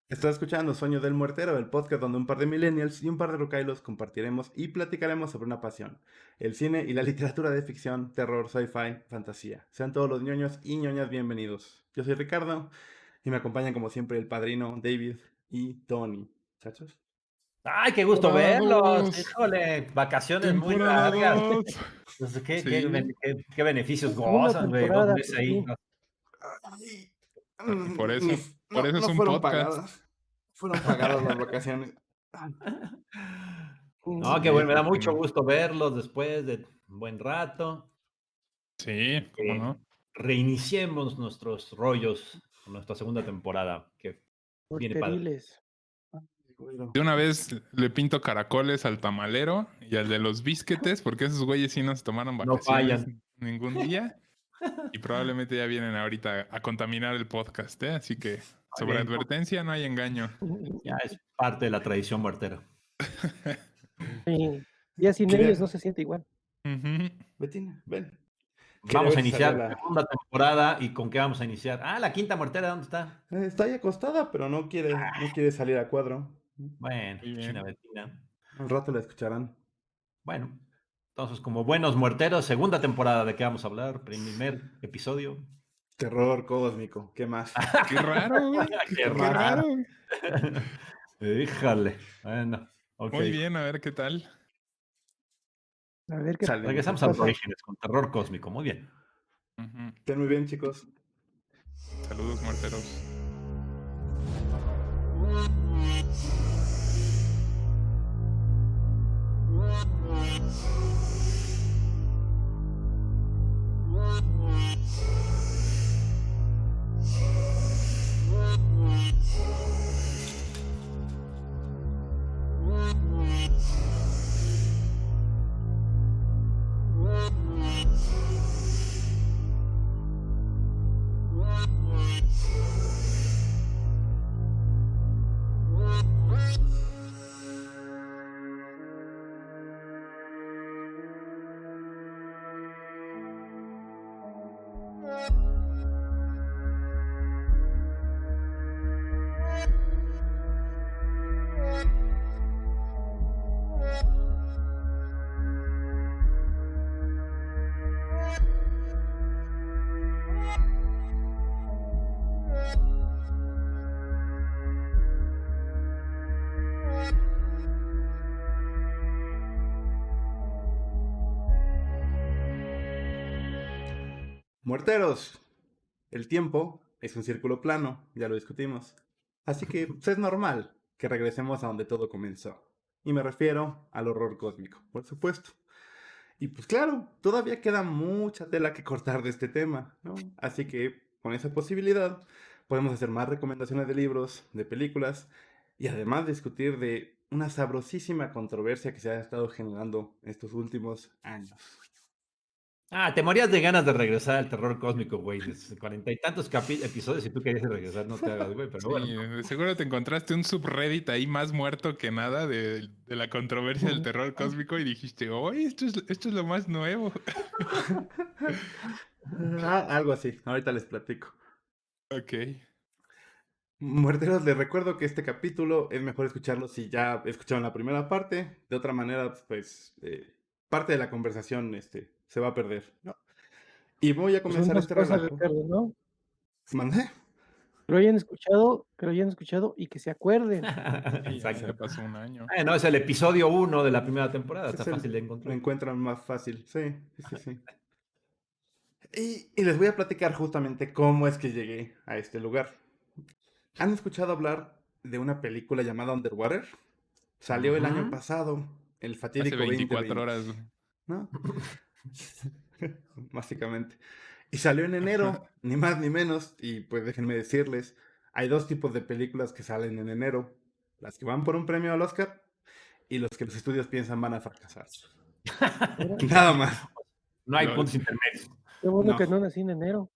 Estás escuchando Sueño del Muertero, el podcast donde un par de millennials y un par de rocailos compartiremos y platicaremos sobre una pasión, el cine y la literatura de ficción, terror, sci-fi, fantasía. Sean todos los ñoños y ñoñas bienvenidos. Yo soy Ricardo y me acompañan como siempre el padrino David y Tony. ¿Chachos? ¡Ay, qué gusto verlos! Temporadas, Híjole, vacaciones muy temporada largas. 2. Entonces, Sí, qué beneficios Segunda gozan, güey? 2 temporada, meses por ahí. fin. Ay, por ni eso, f- por no, eso es no un fueron podcast. pagadas. Fueron pagadas las vacaciones. No, qué Sí, bueno, me da ¿por qué mucho no? gusto verlos después de un buen rato. Sí, cómo Que no. reiniciemos nuestros rollos con nuestra segunda temporada, que viene padre. Porteriles. De una vez le pinto caracoles al tamalero y al de los bisquetes, porque esos güeyes sí no se tomaron No vacaciones fallan. ningún día y probablemente ya vienen ahorita a contaminar el podcast, ¿eh? Así que Muy sobre bien, advertencia no hay engaño. ya es parte de la tradición muertera. Sí, ya sin ellos no Quería... se siente igual. Ujú. Betina, ven. Quería Vamos ver a si salía iniciar la... segunda temporada, ¿y con qué vamos a iniciar? Ah, la quinta muertera, ¿dónde está? Está ahí acostada, pero no quiere salir a cuadro. Bueno, Muy China bien. Betina. Al rato la escucharán. Bueno, entonces, como buenos muerteros, segunda temporada de qué vamos a hablar, primer episodio. Terror cósmico, ¿qué más? Qué raro, güey. Qué Qué raro. raro, güey. Híjole. Bueno, ok. Muy bien, a ver qué tal. A ver Sale, Regresamos a los pasa. orígenes con terror cósmico. Muy bien. Ujú. estén muy bien, chicos. Saludos, muerteros. Muerteros, el tiempo es un círculo plano, ya lo discutimos. Así que pues, es normal que regresemos a donde todo comenzó. Y me refiero al horror cósmico, por supuesto. Y pues claro, todavía queda mucha tela que cortar de este tema, ¿no? Así que con esa posibilidad podemos hacer más recomendaciones de libros, de películas y además discutir de una sabrosísima controversia que se ha estado generando estos últimos años. Ah, te morías de ganas de regresar al terror cósmico, güey. De 40 y tantos episodios y tú querías regresar, no te hagas, güey. Pero bueno. Sí, de seguro te encontraste un subreddit ahí más muerto que nada de la controversia del terror cósmico y dijiste, oye, esto es lo más nuevo. Algo así, ahorita les platico. Ok. Muerteros, les recuerdo que este capítulo es mejor escucharlo si ya escucharon la primera parte. De otra manera, pues parte de la conversación se va a perder, ¿no? Y voy a Pues comenzar unas este cosas, relajo. Ricardo, ¿no? ¿Mandé? Que lo hayan escuchado y que se acuerden. Sí, ya Exacto. pasó un año. No, es el episodio 1 de la primera temporada. Está Es fácil de lo encontrar. encuentran más fácil. Sí, sí, sí, sí. Y les voy a platicar justamente cómo es que llegué a este lugar. ¿Han escuchado hablar de una película llamada Underwater? Salió el año Ujú. pasado, el Hace fatídico 24 2020, horas. Güey. ¿no? Básicamente. Y salió en enero, ni más ni menos. Y pues déjenme decirles, hay dos tipos de películas que salen en enero. Las que van por un premio al Oscar y los que los estudios piensan van a fracasar. Mira, Nada más. No hay Lol. puntos intermedios. qué bueno No, que no nací en enero.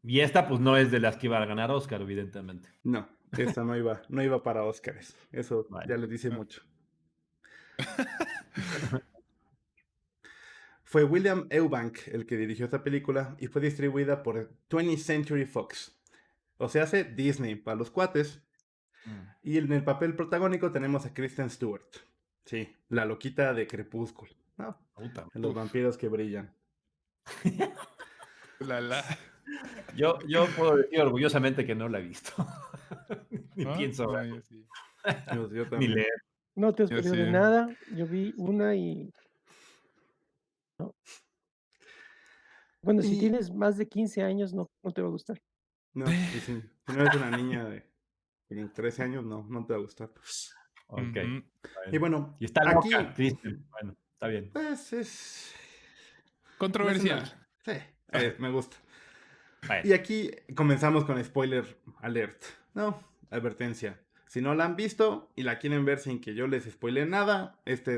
Y esta, pues, no es de las que iba a ganar Oscar, evidentemente. no. Esta no iba para Oscars. Eso Bueno. ya les dice Ah, mucho. Fue William Eubank el que dirigió esta película y fue distribuida por 20th Century Fox. O sea, hace Disney para los cuates. Mm. Y en el papel protagónico tenemos a Kristen Stewart. Sí, la loquita de Crepúsculo. ¿No? Puta. De los Uf. vampiros que brillan. La. Yo puedo decir orgullosamente que no la he visto. Ni ¿No? pienso No, ver, yo sí. Yo ni también. leer. No te has Yo perdido de sí. nada. Yo vi una y. No. Bueno, si Y- tienes más de 15 años, no te va a gustar. No, y si no eres una niña de como 13 años, no te va a gustar. Ok. Ujú. Y Bueno. bueno, Y está aquí, loca, Kristen. Bueno, está bien. pues es. No es Controversial. una. Sí, me gusta. Bueno. Y aquí comenzamos con spoiler alert. No, advertencia. Si no la han visto y la quieren ver sin que yo les spoile nada, este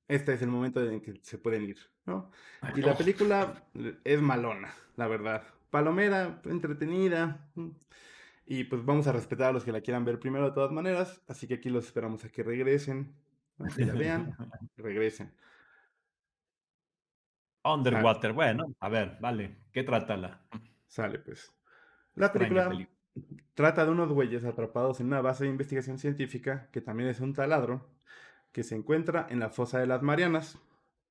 es el momento en que se pueden ir, ¿no? Y la película es malona, la verdad. Palomera, entretenida. Y pues vamos a respetar a los que la quieran ver primero de todas maneras. Así que aquí los esperamos a que regresen, ¿no? Que la vean, y regresen. Underwater, bueno, a ver, vale. ¿Qué trata la Sale, pues. La extraña película película? trata de unos güeyes atrapados en una base de investigación científica, que también es un taladro, que se encuentra en la fosa de las Marianas.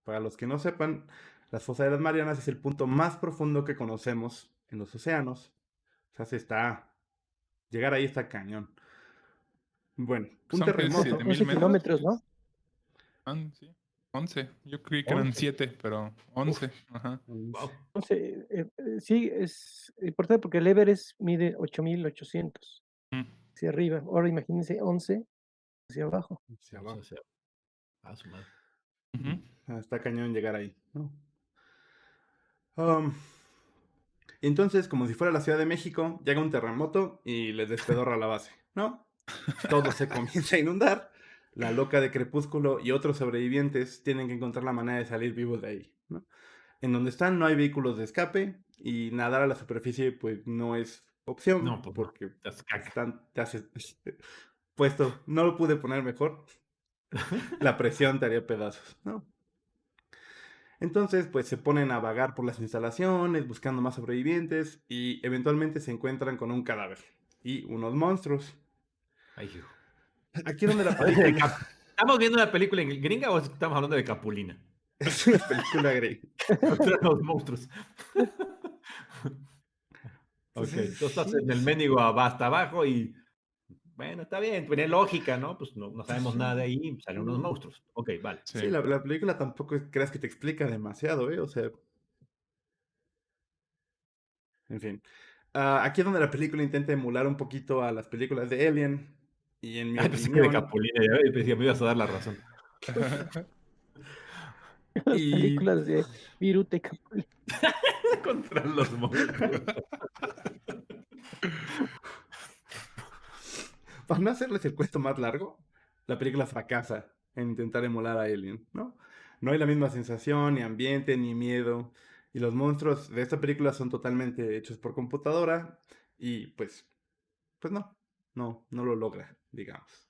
Para los que no sepan, la fosa de las Marianas es el punto más profundo que conocemos en los océanos. O sea, llegar ahí está cañón. Bueno, un Son que terremoto. 7,000 11 metros. kilómetros, ¿no? Sí. 11. Yo creí que eran 11. 7, pero 11. Ajá. Wow. 11, sí, es importante porque el Everest mide 8,800 Mm. hacia arriba. Ahora imagínense 11 hacia abajo. Hacia abajo. A su madre. Ujú. Está cañón llegar ahí, ¿no? Um, entonces, como si fuera la Ciudad de México, llega un terremoto y les despedorra la base, ¿no? Todo se comienza a inundar. La loca de Crepúsculo y otros sobrevivientes tienen que encontrar la manera de salir vivos de ahí, ¿no? En donde están no hay vehículos de escape y nadar a la superficie pues no es opción No, pues no. porque Te hace caca. te hace puesto, no lo pude poner mejor. La presión te haría pedazos, ¿no? Entonces, pues se ponen a vagar por las instalaciones, buscando más sobrevivientes y eventualmente se encuentran con un cadáver y unos monstruos. Ay, hijo. Aquí es donde la Parece de película ¿Estamos viendo una película en gringa o estamos hablando de Capulina? es una película gringa. Los monstruos. Pues Ok, tú estás sí, en el mendigo hasta abajo y bueno, está bien, tiene lógica, ¿no? Pues no sabemos nada de ahí, salen unos monstruos. Ok, vale. Sí. sí, la película tampoco creas que te explica demasiado, ¿eh? O sea, en fin. Aquí es donde la película intenta emular un poquito a las películas de Alien y en mi Ay, pensé que de opinión, Capulina, ya pensé, me ibas a dar la razón. Las y películas de Virute Capulina. Contra los monstruos. para no hacerles el cuento más largo, la película fracasa en intentar emular a Alien, ¿no? No hay la misma sensación, ni ambiente, ni miedo. Y los monstruos de esta película son totalmente hechos por computadora y pues no lo logra, digamos.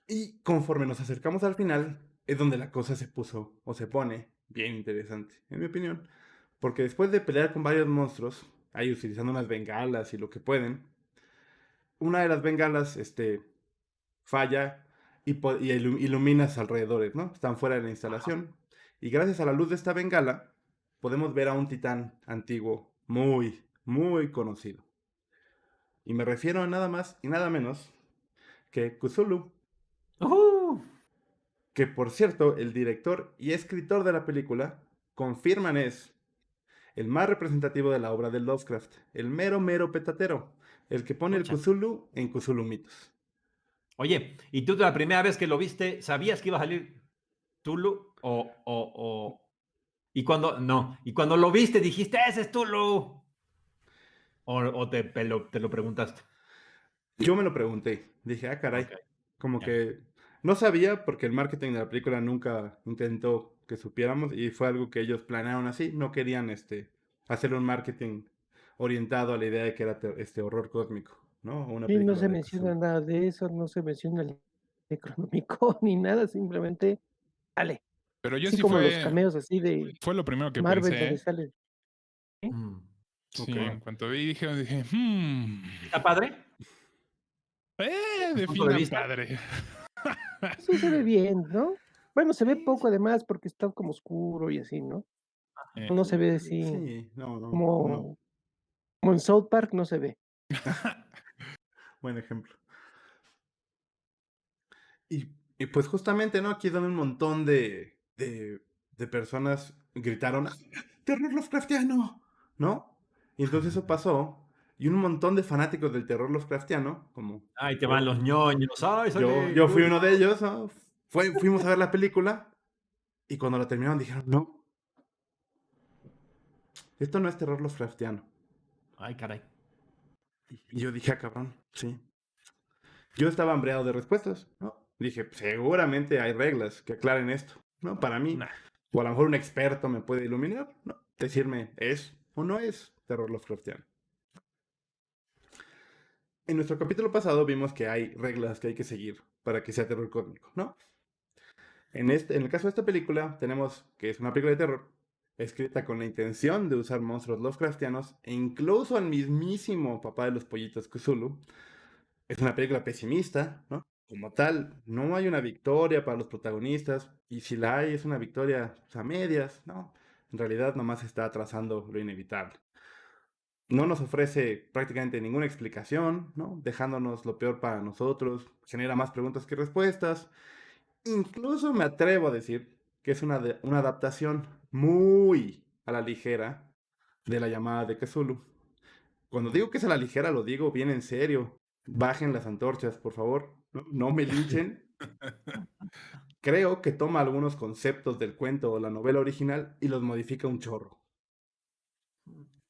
Y conforme nos acercamos al final, es donde la cosa se puso o se pone bien interesante, en mi opinión. Porque después de pelear con varios monstruos, ahí utilizando unas bengalas y lo que pueden, una de las bengalas, falla y ilumina sus alrededores, ¿no? Están fuera de la instalación. Y gracias a la luz de esta bengala, podemos ver a un titán antiguo muy, muy conocido. Y me refiero a nada más y nada menos que Cthulhu, que por cierto, el director y escritor de la película confirman es el más representativo de la obra de Lovecraft, el mero petatero, el que pone el Pucha. Cthulhu en Cthulhu Mitos. Oye, ¿y tú la primera vez que lo viste, sabías que iba a salir Tulu? Y cuando lo viste dijiste, ese es Tulu. O te lo preguntaste. Yo me lo pregunté, dije, caray, Ok, como ya. que no sabía porque el marketing de la película nunca intentó que supiéramos y fue algo que ellos planearon así, no querían hacer un marketing orientado a la idea de que era este horror cósmico, ¿no? O una Sí, no película se de menciona Cthulhu. nada de eso, no se menciona el Necronomicon ni nada, simplemente sale. Pero yo Así sí como los cameos así de fue lo primero que Marvel pensé, donde ¿eh? sale. ¿Sí? Mm. Sí, Ok. en cuanto vi, dije, ¿Está padre? ¿Tu punto de definan vista? padre. Sí se ve bien, ¿no? Bueno, se ve Sí, poco además porque está como oscuro y así, ¿no? No se ve así Sí, no. como en South Park, no se ve. Buen ejemplo. Y, y pues justamente, ¿no? Aquí donde un montón de personas gritaron, "¡Ah, terror Lovecraftiano!", ¿no? Y entonces eso pasó, y un montón de fanáticos del terror Lovecraftiano, como Ay, te van yo, los ñoños. Ay, sale yo fui Cthulhu. uno de ellos, ¿no? Fuimos a ver la película, y cuando la terminaron dijeron, no, esto no es terror Lovecraftiano. Ay, caray. Y yo dije, ah, cabrón, sí. Yo estaba hambreado de respuestas, ¿no? Dije, seguramente hay reglas que aclaren esto, ¿no? Para mí, Nah. o a lo mejor un experto me puede iluminar, ¿no? Decirme, ¿es o no es terror Lovecraftiano? En nuestro capítulo pasado vimos que hay reglas que hay que seguir para que sea terror cósmico, ¿no? En el caso de esta película, tenemos que es una película de terror escrita con la intención de usar monstruos Lovecraftianos e incluso al mismísimo papá de los pollitos Cthulhu. Es una película pesimista, ¿no? Como tal, no hay una victoria para los protagonistas, y si la hay, es una victoria pues, a medias, ¿no? En realidad, nomás está atrasando lo inevitable. No nos ofrece prácticamente ninguna explicación, ¿no? Dejándonos lo peor para nosotros, genera más preguntas que respuestas. Incluso me atrevo a decir que es una adaptación muy a la ligera de la llamada de Cthulhu. Cuando digo que es a la ligera, lo digo bien en serio. Bajen las antorchas, por favor. No me linchen. Creo que toma algunos conceptos del cuento o la novela original y los modifica un chorro.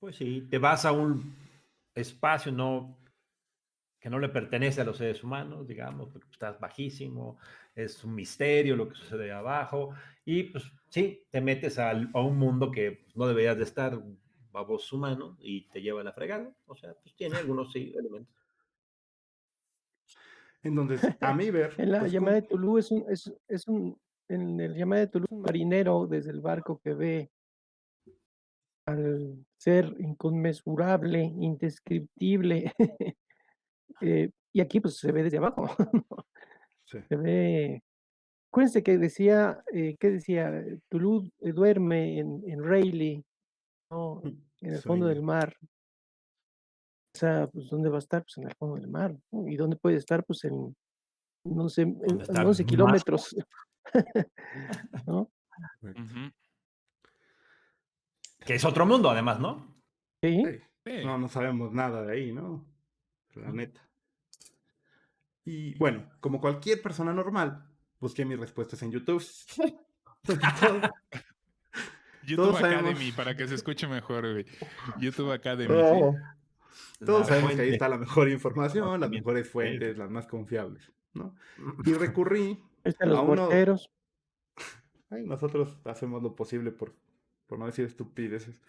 Pues sí, te vas a un espacio que no le pertenece a los seres humanos, digamos, porque estás bajísimo, es un misterio lo que sucede abajo, y pues sí, te metes a un mundo que pues, no deberías de estar, un baboso humano, y te lleva a la fregada. O sea, pues tiene algunos sí, elementos. Entonces, a mi ver, En la pues llamada de Tulu en el llamada de Tulu es un marinero desde el barco que ve al ser inconmensurable, indescriptible. Y aquí pues se ve desde abajo, sí. se ve. Acuérdense que decía, ¿qué decía? Tulu duerme en Rayleigh, ¿no? En el fondo del Sueña. mar. O sea, pues ¿dónde va a estar? Pues en el fondo del mar, ¿no? ¿Y dónde puede estar? Pues no sé, Donde en está 11 más. kilómetros, ¿no? Correcto. Ujú. Que es otro mundo, además, ¿no? Sí, Ey, Sí. no sabemos nada de ahí, ¿no? La ¿No? neta. Y bueno, como cualquier persona normal, busqué mis respuestas en YouTube. Porque YouTube todos sabemos. Academy, para que se escuche mejor, güey. YouTube Academy, ¿sí? Oh, todos La sabemos que ahí fuente está la mejor de información, las conocimiento. mejores fuentes, las más confiables, ¿no? Y recurrí ahí están a los uno. huerteros. Ay, nosotros hacemos lo posible por no decir estupideces.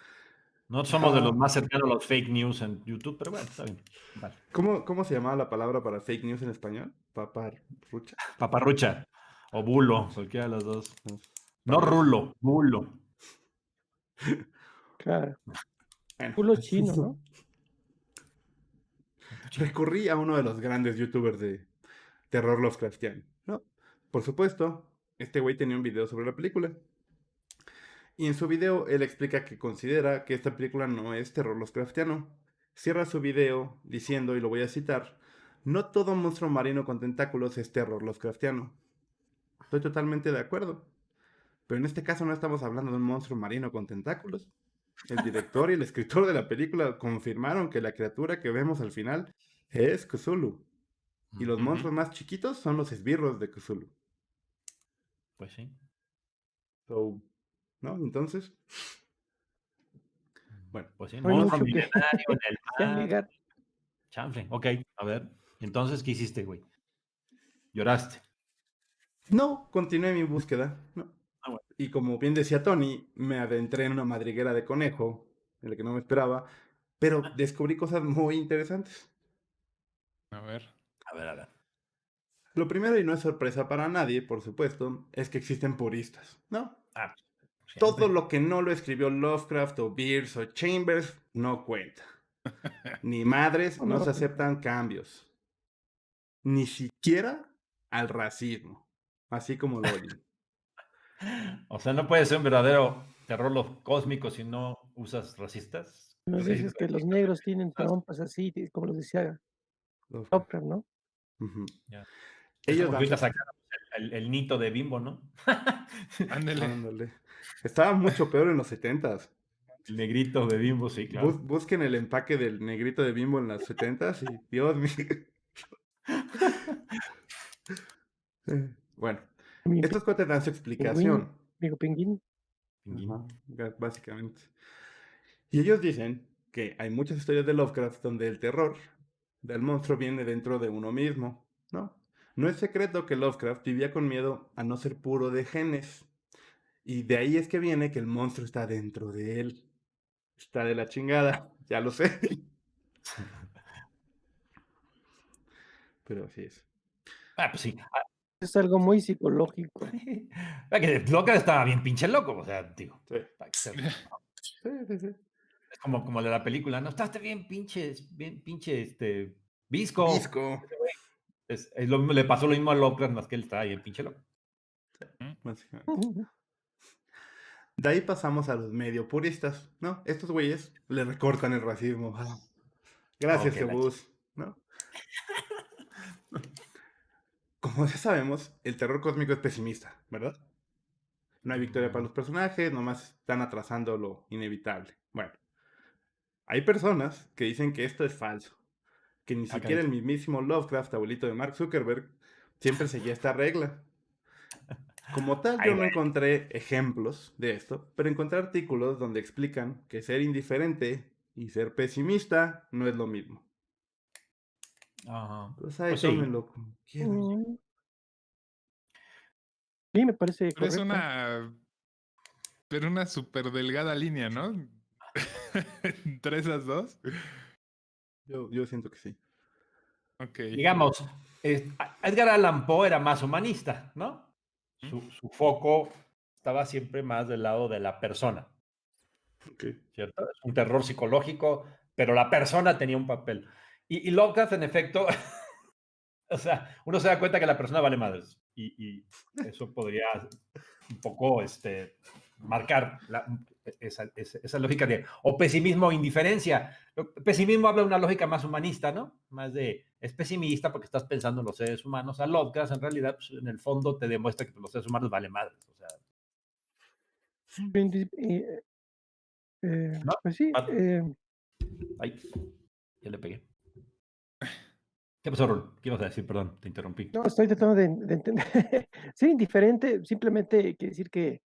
No somos de los Ah, más cercanos a los fake news en YouTube, pero bueno, está bien. Vale. ¿cómo se llamaba la palabra para fake news en español? Paparrucha. Paparrucha o bulo, cualquiera de los dos. No, No parece. rulo, bulo. Claro, Bueno, culo chino, ¿no? recurrí a uno de los grandes youtubers de terror Lovecraftiano, ¿no? Por supuesto, este güey tenía un video sobre la película. Y en su video él explica que considera que esta película no es terror Lovecraftiano. Cierra su video diciendo, y lo voy a citar, no todo monstruo marino con tentáculos es terror Lovecraftiano. Estoy totalmente de acuerdo. Pero en este caso no estamos hablando de un monstruo marino con tentáculos. El director y el escritor de la película confirmaron que la criatura que vemos al final es Cthulhu. Y los Ujú. monstruos más chiquitos son los esbirros de Cthulhu. Pues sí. So, ¿no? Entonces, bueno, Pues sí, No hay monstruo mucho que, milenario en el que mar. alegar. Chanfle. Ok, a ver. Entonces, ¿qué hiciste, güey? Lloraste. no continué mi búsqueda, ¿no? Ah, bueno. Y como bien decía Tony, me adentré en una madriguera de conejo, en la que no me esperaba, pero descubrí cosas muy interesantes. A ver. A ver, a ver. Lo primero, y no es sorpresa para nadie, por supuesto, es que existen puristas, ¿no? Ah, Todo Siempre. lo que no lo escribió Lovecraft o Bierce o Chambers no cuenta. Ni madres, No, no se no, aceptan cambios. Ni siquiera al racismo. Así como lo oyen. O sea, no puede ser un verdadero terror cósmico si no usas racistas. no Sí, dices que los negros tienen trompas así, como los decía Lovecraft. Lovecraft, ¿no? Ujú. ya. Es Ellos como que dan ahorita sus... sacaron el nito de Bimbo, ¿no? Ándale. Ándale. Estaba mucho peor en los 70s. El negrito de Bimbo, sí, claro. Busquen el empaque del negrito de Bimbo en las 70s y Dios mío. Bueno, Mi estos cuates dan su pingüino, explicación. amigo pingüino. Pinguín. Ajá, básicamente. Y ellos dicen que hay muchas historias de Lovecraft donde el terror del monstruo viene dentro de uno mismo, ¿no? No es secreto que Lovecraft vivía con miedo a no ser puro de genes. Y de ahí es que viene que el monstruo está dentro de él. Está de la chingada, ya lo sé. Pero así es. Ah, pues sí. Es algo muy psicológico. Ah, que Locker estaba bien pinche loco, o sea, digo, Sí, sí. es como el de la película, ¿no? Estás bien pinche, visco. Visco. Le pasó lo mismo a Lovecraft, más que él estaba bien pinche loco. Básicamente. De ahí pasamos a los medio puristas, ¿no? Estos güeyes le recortan el racismo. Gracias, Ok, la Jebus, ¿no? Como ya sabemos, el terror cósmico es pesimista, ¿verdad? No hay victoria para los personajes, nomás están atrasando lo inevitable. Bueno, hay personas que dicen que esto es falso, que ni siquiera el caray. mismísimo Lovecraft, abuelito de Mark Zuckerberg, siempre seguía esta regla. Como tal, Ay, yo no güey. encontré ejemplos de esto, pero encontré artículos donde explican que ser indiferente y ser pesimista no es lo mismo. Ajá. Pues ahí Pues sí. tómenlo como quieran. Mm, Sí, me parece Pero es correcto. una súper delgada línea, ¿no? Entre esas dos. Yo siento que sí. Ok. Digamos, Edgar Allan Poe era más humanista, ¿no? Su foco estaba siempre más del lado de la persona, Ok. ¿cierto? Es un terror psicológico, pero la persona tenía un papel. Y Lovecraft, en efecto, o sea, uno se da cuenta que la persona vale madres. Y eso podría un poco marcar esa lógica de o pesimismo o indiferencia. Pesimismo habla de una lógica más humanista, ¿no? Más de, es pesimista porque estás pensando en los seres humanos. A Lovecraft, en realidad, pues, en el fondo te demuestra que los seres humanos valen madres. O sea, Bien, ¿no? pues sí, Ah, ay, ya le pegué. ¿Qué pasó, Rol? ¿Qué ibas a decir? Perdón, te interrumpí. no, estoy tratando de entender. Ser indiferente simplemente quiere decir que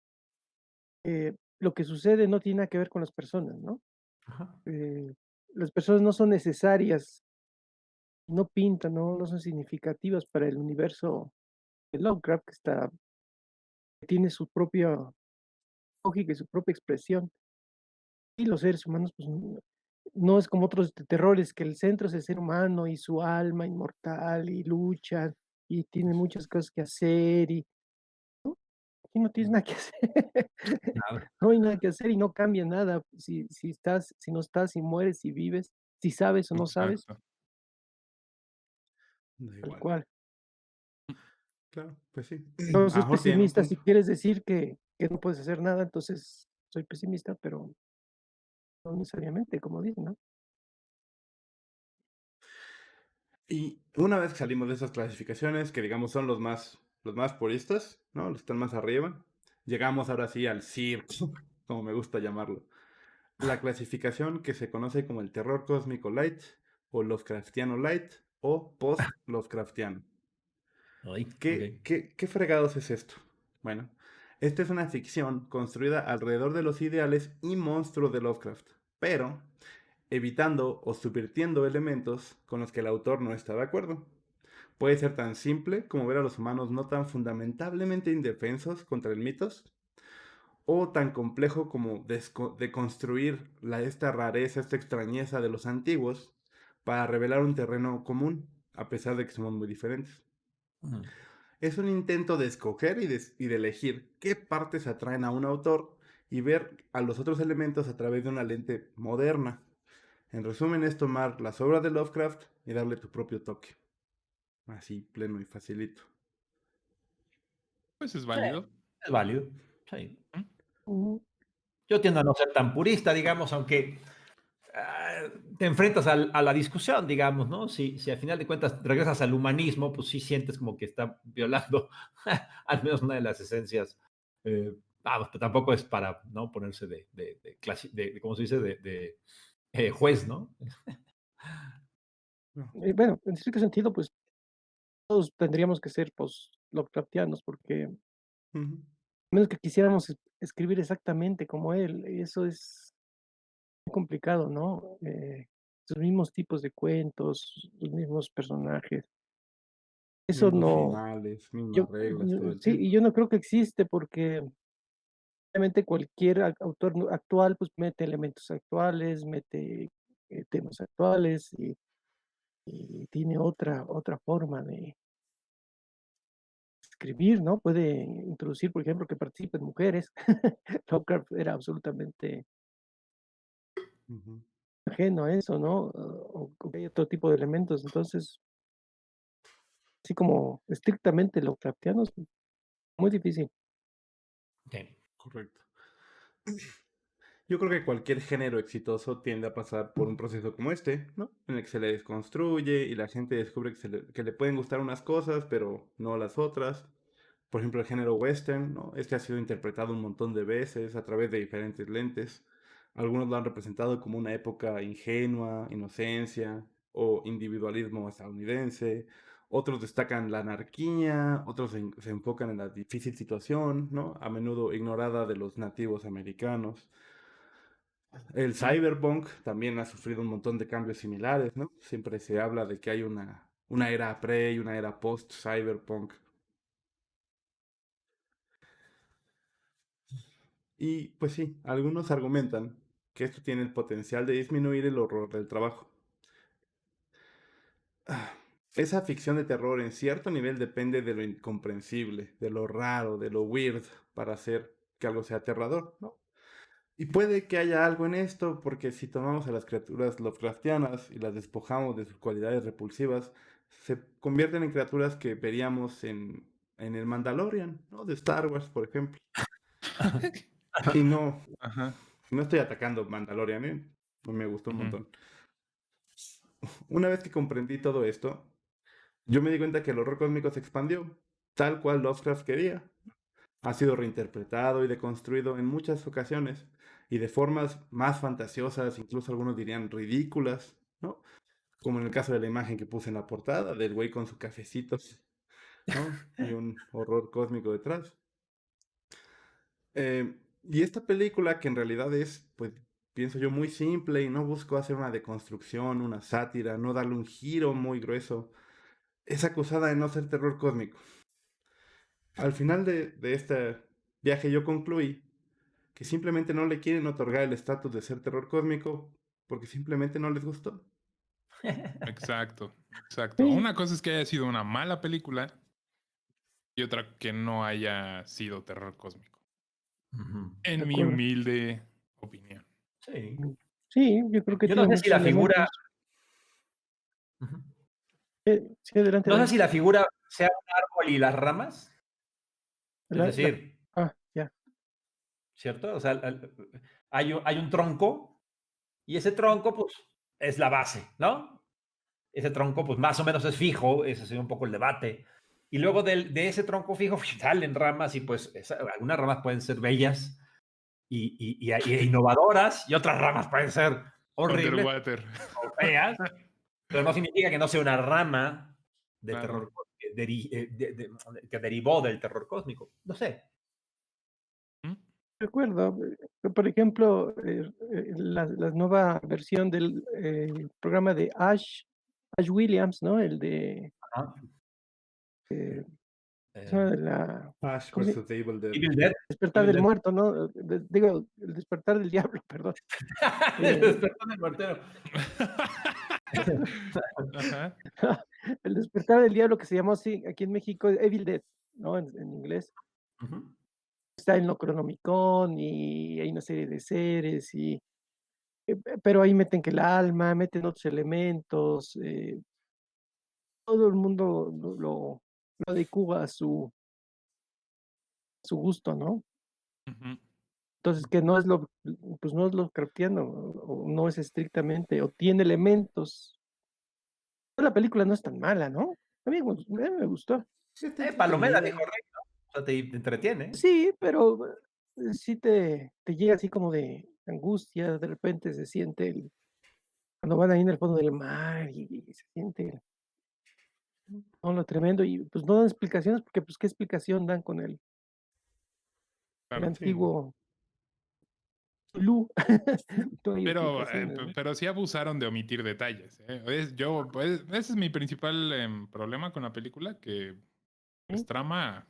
lo que sucede no tiene nada que ver con las personas, ¿no? Ajá. Las personas no son necesarias, no pintan, no son significativas para el universo de Lovecraft, que tiene su propia lógica y su propia expresión. Y los seres humanos, pues, no es como otros terrores, que el centro es el ser humano y su alma inmortal y luchan y tienen muchas cosas que hacer y aquí no tienes nada que hacer. Nada. No hay nada que hacer y no cambia nada. Si estás, si no estás, si mueres, si vives, si sabes o no sabes, Exacto. Da tal igual. cual. Claro, pues sí. No, A si lo es mejor tienen un pesimista, punto. si quieres decir que no puedes hacer nada, entonces soy pesimista, pero no necesariamente, como dicen, ¿no? Y una vez que salimos de esas clasificaciones, que digamos son los más puristas, ¿no? Los que están más arriba, llegamos ahora sí al circo, como me gusta llamarlo. La clasificación que se conoce como el terror cósmico light, o Lovecraftiano light, o post-Lovecraftiano. Ay, ok. ¿Qué fregados es esto? Bueno, esta es una ficción construida alrededor de los ideales y monstruos de Lovecraft, pero evitando o subvirtiendo elementos con los que el autor no está de acuerdo. Puede ser tan simple como ver a los humanos no tan fundamentalmente indefensos contra el mitos, o tan complejo como deconstruir esta rareza, esta extrañeza de los antiguos para revelar un terreno común, a pesar de que somos muy diferentes. Ujú. Es un intento de escoger y de elegir qué partes atraen a un autor y ver a los otros elementos a través de una lente moderna. En resumen, es tomar las obras de Lovecraft y darle tu propio toque. Así, pleno y facilito. Pues es Sí, válido. es válido. Sí. Ujú. Yo tiendo a no ser tan purista, digamos, aunque te enfrentas a la discusión, digamos, ¿no? Si al final de cuentas regresas al humanismo, pues sí sientes como que está violando al menos una de las esencias. Vamos, pero tampoco es para no ponerse ¿cómo se dice? Juez, ¿no? No. Bueno, en cierto sentido, pues todos tendríamos que ser post-Lovecraftianos, porque a Ujú. menos que quisiéramos escribir exactamente como él, eso es muy complicado, ¿no? Los mismos tipos de cuentos, los mismos personajes. Eso Mismos no, finales, yo, mismas reglas todo el sí, tiempo. y yo no creo que existe porque obviamente cualquier autor actual pues mete elementos actuales, mete temas actuales y tiene otra forma de escribir, ¿no? Puede introducir, por ejemplo, que participen mujeres. Lovecraft era absolutamente Ujú. ajeno a eso, ¿no? O que hay otro tipo de elementos. Entonces, así como estrictamente Lovecraftianos, muy difícil. Sí. Correcto. Yo creo que cualquier género exitoso tiende a pasar por un proceso como este, ¿no? En el que se le desconstruye y la gente descubre que le pueden gustar unas cosas, pero no las otras. Por ejemplo, el género western, ¿no? Este ha sido interpretado un montón de veces a través de diferentes lentes. Algunos lo han representado como una época ingenua, inocencia o individualismo estadounidense. Otros destacan la anarquía, otros se enfocan en la difícil situación, ¿no? A menudo ignorada de los nativos americanos. El cyberpunk también ha sufrido un montón de cambios similares, ¿no? Siempre se habla de que hay una era pre y una era post-cyberpunk. Y pues sí, algunos argumentan que esto tiene el potencial de disminuir el horror del trabajo. Ah, esa ficción de terror en cierto nivel depende de lo incomprensible, de lo raro, de lo weird, para hacer que algo sea aterrador, ¿no? Y puede que haya algo en esto, porque si tomamos a las criaturas Lovecraftianas y las despojamos de sus cualidades repulsivas, se convierten en criaturas que veríamos en el Mandalorian, ¿no? De Star Wars, por ejemplo. Y no, Ajá. no estoy atacando Mandalorian, ¿eh? Me gustó un Ujú. montón. Una vez que comprendí todo esto, yo me di cuenta que el horror cósmico se expandió, tal cual Lovecraft quería. Ha sido reinterpretado y deconstruido en muchas ocasiones y de formas más fantasiosas, incluso algunos dirían ridículas, ¿no? Como en el caso de la imagen que puse en la portada del güey con su cafecito, ¿no? Y un horror cósmico detrás. Y esta película que en realidad es, pues, pienso yo, muy simple y no busco hacer una deconstrucción, una sátira, no darle un giro muy grueso, es acusada de no ser terror cósmico. Al final de este viaje yo concluí que simplemente no le quieren otorgar el estatus de ser terror cósmico porque simplemente no les gustó. Exacto, exacto. Sí, Una cosa es que haya sido una mala película y otra que no haya sido terror cósmico. Ujú. de En mi acuerdo. humilde opinión. Sí. Sí, yo creo que Yo no tiene sé si muchos la figura, elementos. ujú. Sí, adelante, No sé si adelante. la figura sea un árbol y las ramas, es La, la- decir, ya. ¿cierto? O sea, hay un tronco y ese tronco, pues, es la base, ¿no? Ese tronco, pues, más o menos es fijo, ese sería un poco el debate. Y luego de ese tronco fijo salen ramas y, pues, algunas ramas pueden ser bellas y innovadoras y otras ramas pueden ser horribles Underwater. o feas, pero no significa que no sea una rama de Claro. terror que derivó del terror cósmico. No sé. ¿Mm? Recuerdo, por ejemplo, la nueva versión del programa de Ash Williams, ¿no? El de Ajá. eh, Eh, ¿cómo se llama? Ash ¿Cómo se vs. Evil Dead. Evil Dead. Despertar Evil del Dead. muerto, ¿no? Digo, el despertar del diablo, perdón. El Eh, despertar del mortero. Ajá. el despertar del diablo que se llamó así aquí en México, Evil Dead, ¿no? En inglés. Ujú. está el Necronomicon y hay una serie de seres pero ahí meten que el alma, meten otros elementos, todo el mundo lo adecua a su gusto, ¿no? Ujú. Entonces, que no es pues no es Lovecraftiano, o no es estrictamente, o tiene elementos. La película no es tan mala, ¿no? A mí me gustó. Sí, está Palomera, dijo entretenida. Rey, ¿no? O sea, te entretiene. Sí, pero sí te llega así como de angustia, de repente se siente cuando van ahí en el fondo del mar y se siente, ¿no? Lo tremendo y, pues, no dan explicaciones porque, pues, ¿qué explicación dan con el Claro. Sí. antiguo Tulu? No hay Pero, explicaciones, ¿no? pero sí abusaron de omitir detalles. Pues, ese es mi principal problema con la película, que pues Sí. trama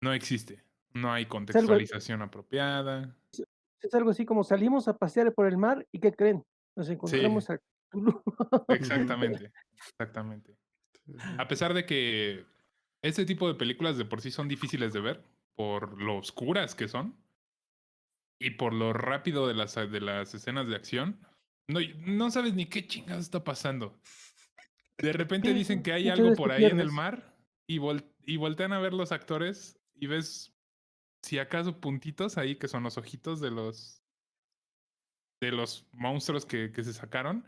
no existe. No hay Es algo contextualización apropiada. es algo así como salimos a pasear por el mar, ¿y qué creen? Nos Sí, encontramos a Tulu. Ujú. exactamente, exactamente. A pesar de que este tipo de películas de por sí son difíciles de ver, por lo oscuras que son y por lo rápido de las escenas de acción, no sabes ni qué chingados está pasando. De repente Sí, dicen que hay muchas algo veces te por ahí en el pierdes. mar y voltean a ver los actores y ves si acaso puntitos ahí que son los ojitos de los monstruos que se sacaron.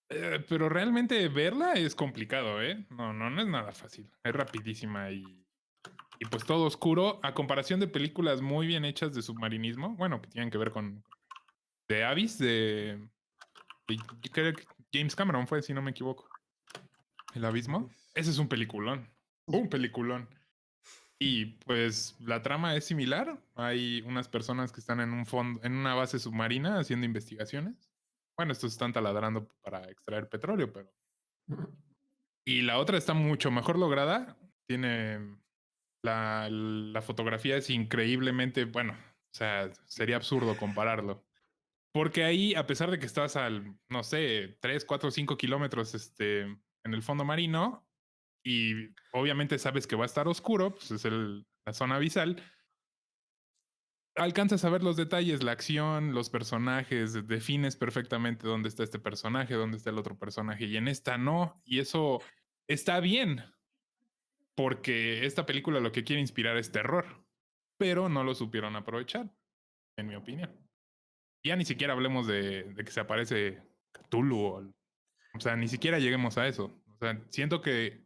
Pero realmente verla es complicado, ¿eh? No es nada fácil. Es rapidísima y pues todo oscuro. A comparación de películas muy bien hechas de submarinismo, bueno, que tienen que ver con The Abyss, creo que James Cameron fue, si no me equivoco. El Abismo. Ese es un peliculón. Un peliculón. Y pues la trama es similar. Hay unas personas que están en un fondo, en una base submarina haciendo investigaciones. Bueno, estos están taladrando para extraer petróleo, pero. Y la otra está mucho mejor lograda. Tiene. La fotografía es increíblemente. Bueno, o sea, sería absurdo compararlo. Porque ahí, a pesar de que estás no sé, 3, 4, 5 kilómetros en el fondo marino, y obviamente sabes que va a estar oscuro, pues es la zona abisal, alcanzas a ver los detalles, la acción, los personajes, defines perfectamente dónde está este personaje, dónde está el otro personaje, y en esta no, y eso está bien, porque esta película lo que quiere inspirar es terror, pero no lo supieron aprovechar, en mi opinión. Ya ni siquiera hablemos de que se aparece Cthulhu, o sea, ni siquiera lleguemos a eso. O sea, siento que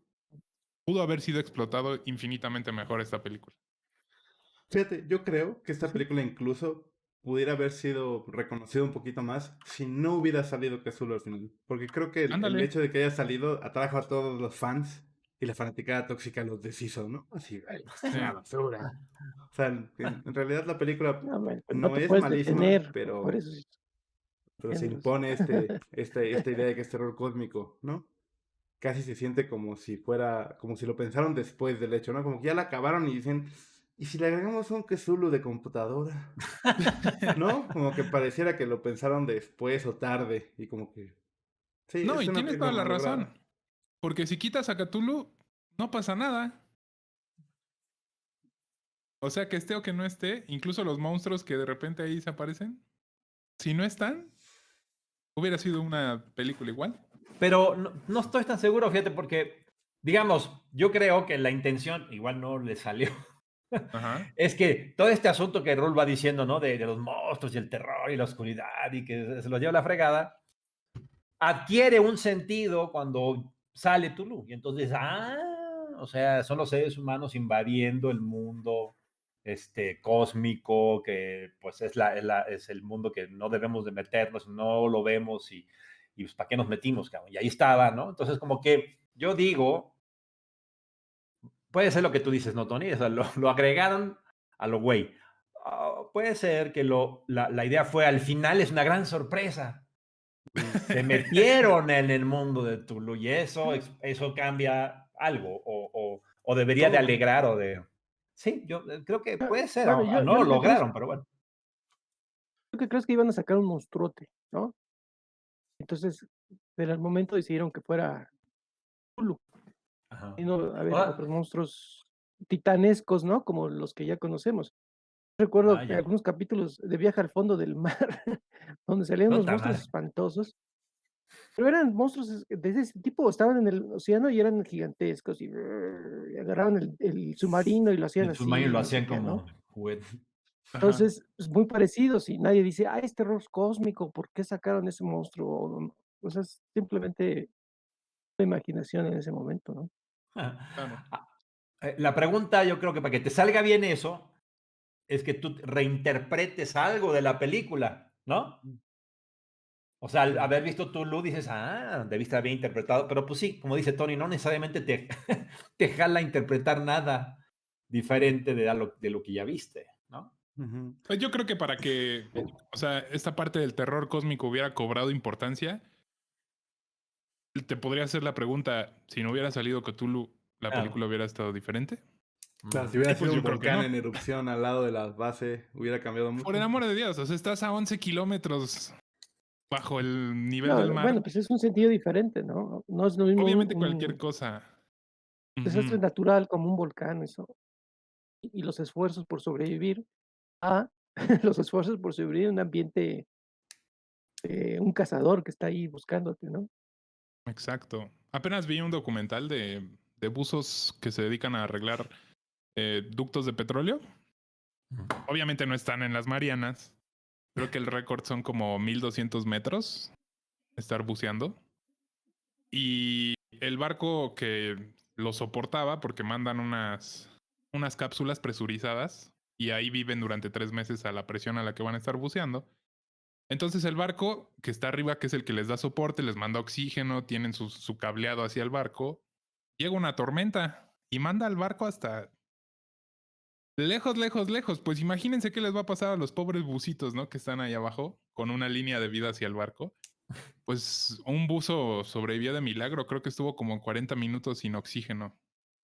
pudo haber sido explotado infinitamente mejor esta película. Fíjate, yo creo que esta Sí, película incluso pudiera haber sido reconocida un poquito más si no hubiera salido Cthulhu al final. Porque creo que el Ándale. hecho de que haya salido atrajo a todos los fans y la fanaticada tóxica los deshizo, ¿no? Así, "Ay, esto es Sí. una basura". O sea, en realidad la película no, hombre, pues, no no te es puedes malísima, detener por esos pero se géneros. impone esta idea de que es terror cósmico, ¿no? Casi se siente como si fuera, como si lo pensaron después del hecho, ¿no? Como que ya la acabaron y dicen, ¿y si le agregamos un Cthulhu de computadora? ¿No? Como que pareciera que lo pensaron después o tarde y como que, sí, No, es y una tienes película toda la mal razón. lograda. Porque si quitas a Cthulhu, no pasa nada. O sea, que esté o que no esté, incluso los monstruos que de repente ahí se aparecen, si no están, hubiera sido una película igual. Pero no estoy tan seguro, fíjate, porque, digamos, yo creo que la intención, igual no le salió, Ajá. es que todo este asunto que Rul va diciendo, ¿no? De los monstruos y el terror y la oscuridad y que se los lleva la fregada, adquiere un sentido cuando sale Tulu. Y entonces, o sea, son los seres humanos invadiendo el mundo cósmico, que pues es el mundo que no debemos de meternos, no lo vemos y pues, ¿para qué nos metimos, cabrón? Y ahí estaba, ¿no? Entonces, como que yo digo, puede ser lo que tú dices, ¿no, Tony? O sea, lo agregaron a lo güey. Puede ser que la idea fue al final es una gran sorpresa. Se metieron en el mundo de Tulu y eso cambia algo o debería de Todo. alegrar o de... Sí, yo creo que puede ser, Bueno, yo no lo lo que creo lograron, pero bueno. es que iban a sacar un monstruote, ¿no? Entonces, pero al momento decidieron que fuera Tulu Ajá. y no, a O ver, sea, otros monstruos titanescos, ¿no? Como los que ya conocemos. Recuerdo que Vaya, algunos capítulos de Viaje al fondo del mar, donde salían unos puta monstruos madre. espantosos, pero eran monstruos de ese tipo, estaban en el océano y eran gigantescos y agarraban el submarino y lo hacían El submarino así, lo no sé hacían qué, ¿no? como juguete. Ajá. Entonces, es muy parecidos y nadie dice: "Ah, es terror cósmico, ¿por qué sacaron ese monstruo?". O sea, es simplemente la imaginación en ese momento, ¿no? Claro. La pregunta, yo creo que para que te salga bien eso, es que tú reinterpretes algo de la película, ¿no? O sea, al haber visto Tulu dices, debiste haber interpretado, pero pues sí, como dice Tony, no necesariamente te, te jala a interpretar nada diferente de lo que ya viste, ¿no? Ujú. Pues yo creo que para que, o sea, esta parte del terror cósmico hubiera cobrado importancia, te podría hacer la pregunta, si no hubiera salido Cthulhu, ¿la Claro. película hubiera estado diferente? Claro, si Mm. hubiera Y pues sido un yo creo que volcán no. en erupción al lado de la base, hubiera cambiado Por el mucho. amor de Dios, o sea, estás a 11 kilómetros bajo el nivel del No, bueno, mar. pues es un sentido diferente, ¿no? No es lo mismo Obviamente cualquier cosa. desastre Ujú. natural como un volcán, eso, y los esfuerzos por sobrevivir a los esfuerzos por sobrevivir en un ambiente, un cazador que está ahí buscándote, ¿no? Exacto. Apenas vi un documental de buzos que se dedican a arreglar ductos de petróleo. Obviamente no están en las Marianas. Creo que el récord son como 1200 metros estar buceando. Y el barco que lo soportaba, porque mandan unas cápsulas presurizadas y ahí viven durante 3 meses a la presión a la que van a estar buceando. Entonces el barco que está arriba, que es el que les da soporte, les manda oxígeno, tienen su cableado hacia el barco. Llega una tormenta y manda al barco hasta lejos, lejos, lejos. Pues imagínense qué les va a pasar a los pobres bucitos, ¿no? Que están ahí abajo con una línea de vida hacia el barco. Pues un buzo sobrevivió de milagro. Creo que estuvo como 40 minutos sin oxígeno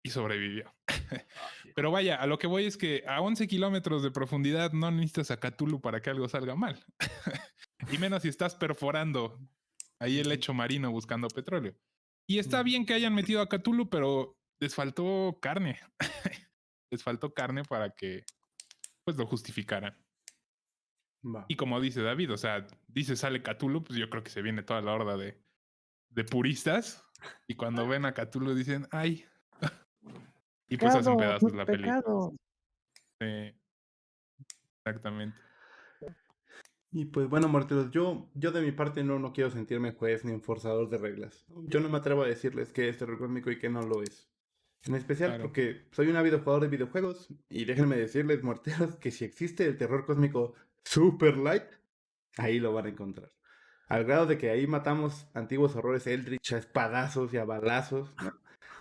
y sobrevivió. Pero vaya, a lo que voy es que a 11 kilómetros de profundidad no necesitas a Cthulhu para que algo salga mal. Y menos si estás perforando ahí el lecho marino buscando petróleo. Y está bien que hayan metido a Cthulhu, pero les faltó carne. Les faltó carne para que pues lo justificaran. Va. Y como dice David, o sea, dice sale Cthulhu, pues yo creo que se viene toda la horda de puristas. Y cuando ven a Cthulhu dicen, ay. Y pues hacen Pecado, pedazos la película. pecado. Exactamente. Y pues bueno, Morteros, yo de mi parte no quiero sentirme juez ni enforzador de reglas. Yo no me atrevo a decirles qué es terror cósmico y qué no lo es. En especial Claro. porque soy un ávido jugador de videojuegos y déjenme decirles, Morteros, que si existe el terror cósmico super light, ahí lo van a encontrar. Al grado de que ahí matamos antiguos horrores eldritch a espadazos y a balazos, ¿no?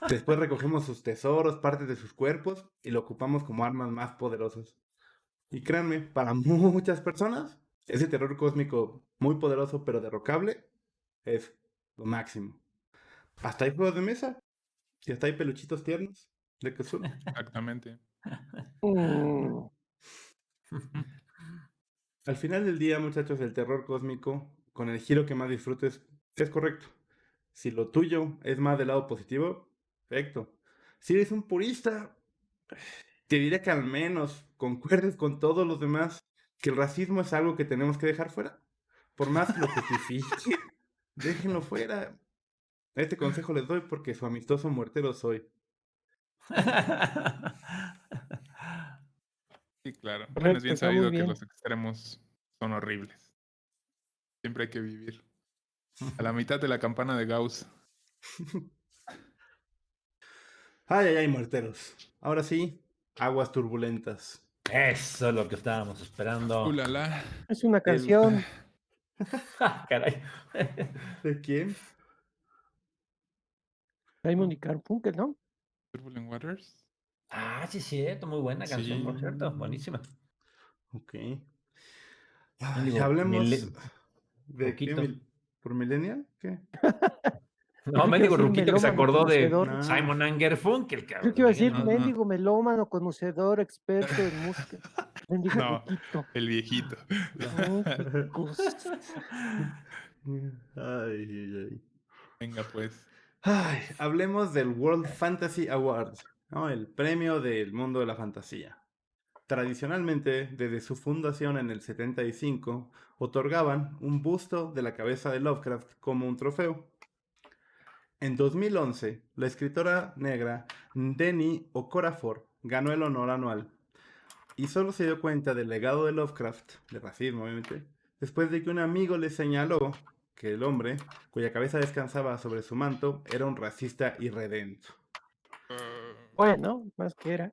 Después recogemos sus tesoros, partes de sus cuerpos y lo ocupamos como armas más poderosas. Y créanme, para muchas personas, ese terror cósmico muy poderoso pero derrocable es lo máximo. Hasta hay juegos de mesa y hasta hay peluchitos tiernos de Cthulhu. Exactamente. Mm, Mm. Al final del día, muchachos, el terror cósmico, con el giro que más disfrutes, es correcto. Si lo tuyo es más del lado positivo, perfecto. Si eres un purista, te diría que al menos concuerdes con todos los demás que el racismo es algo que tenemos que dejar fuera. Por más que lo justifiquen, déjenlo fuera. Este consejo les doy porque su amistoso muertero soy. Sí, claro. Bueno, es correcto, bien está muy sabido que bien. los extremos son horribles. Siempre hay que vivir. A la mitad de la campana de Gauss. Ay, ay, ay, muerteros. Ahora sí, aguas turbulentas. Eso es lo que estábamos esperando. La. Es una El... canción, Caray. ¿De quién? Simon y Garfunkel, ¿no? Turbulent Waters. Sí, cierto, muy buena canción, Sí. por cierto, buenísima. Ok. No Ay, digo, hablemos de qué, Ruquito. ¿por Millennial? ¿Qué? Yo No, creo que iba a mendigo decir Ruquito que se melómano, acordó de conocedor. No. Simon and Garfunkel, Creo cabrón. que iba a decir Imagínate. mendigo melómano, conocedor, experto en música. Mendigo No, Ruquito. el viejito. Oh, qué cosa. Ay, ay, ay. Venga, pues. Ay, hablemos del World Fantasy Awards. ¿no? El premio del mundo de la fantasía. Tradicionalmente, desde su fundación en el 75, otorgaban un busto de la cabeza de Lovecraft como un trofeo. En 2011, la escritora negra Denny Okorafor ganó el honor anual y solo se dio cuenta del legado de Lovecraft, de racismo obviamente, después de que un amigo le señaló que el hombre, cuya cabeza descansaba sobre su manto, era un racista irredento. Bueno, más que era.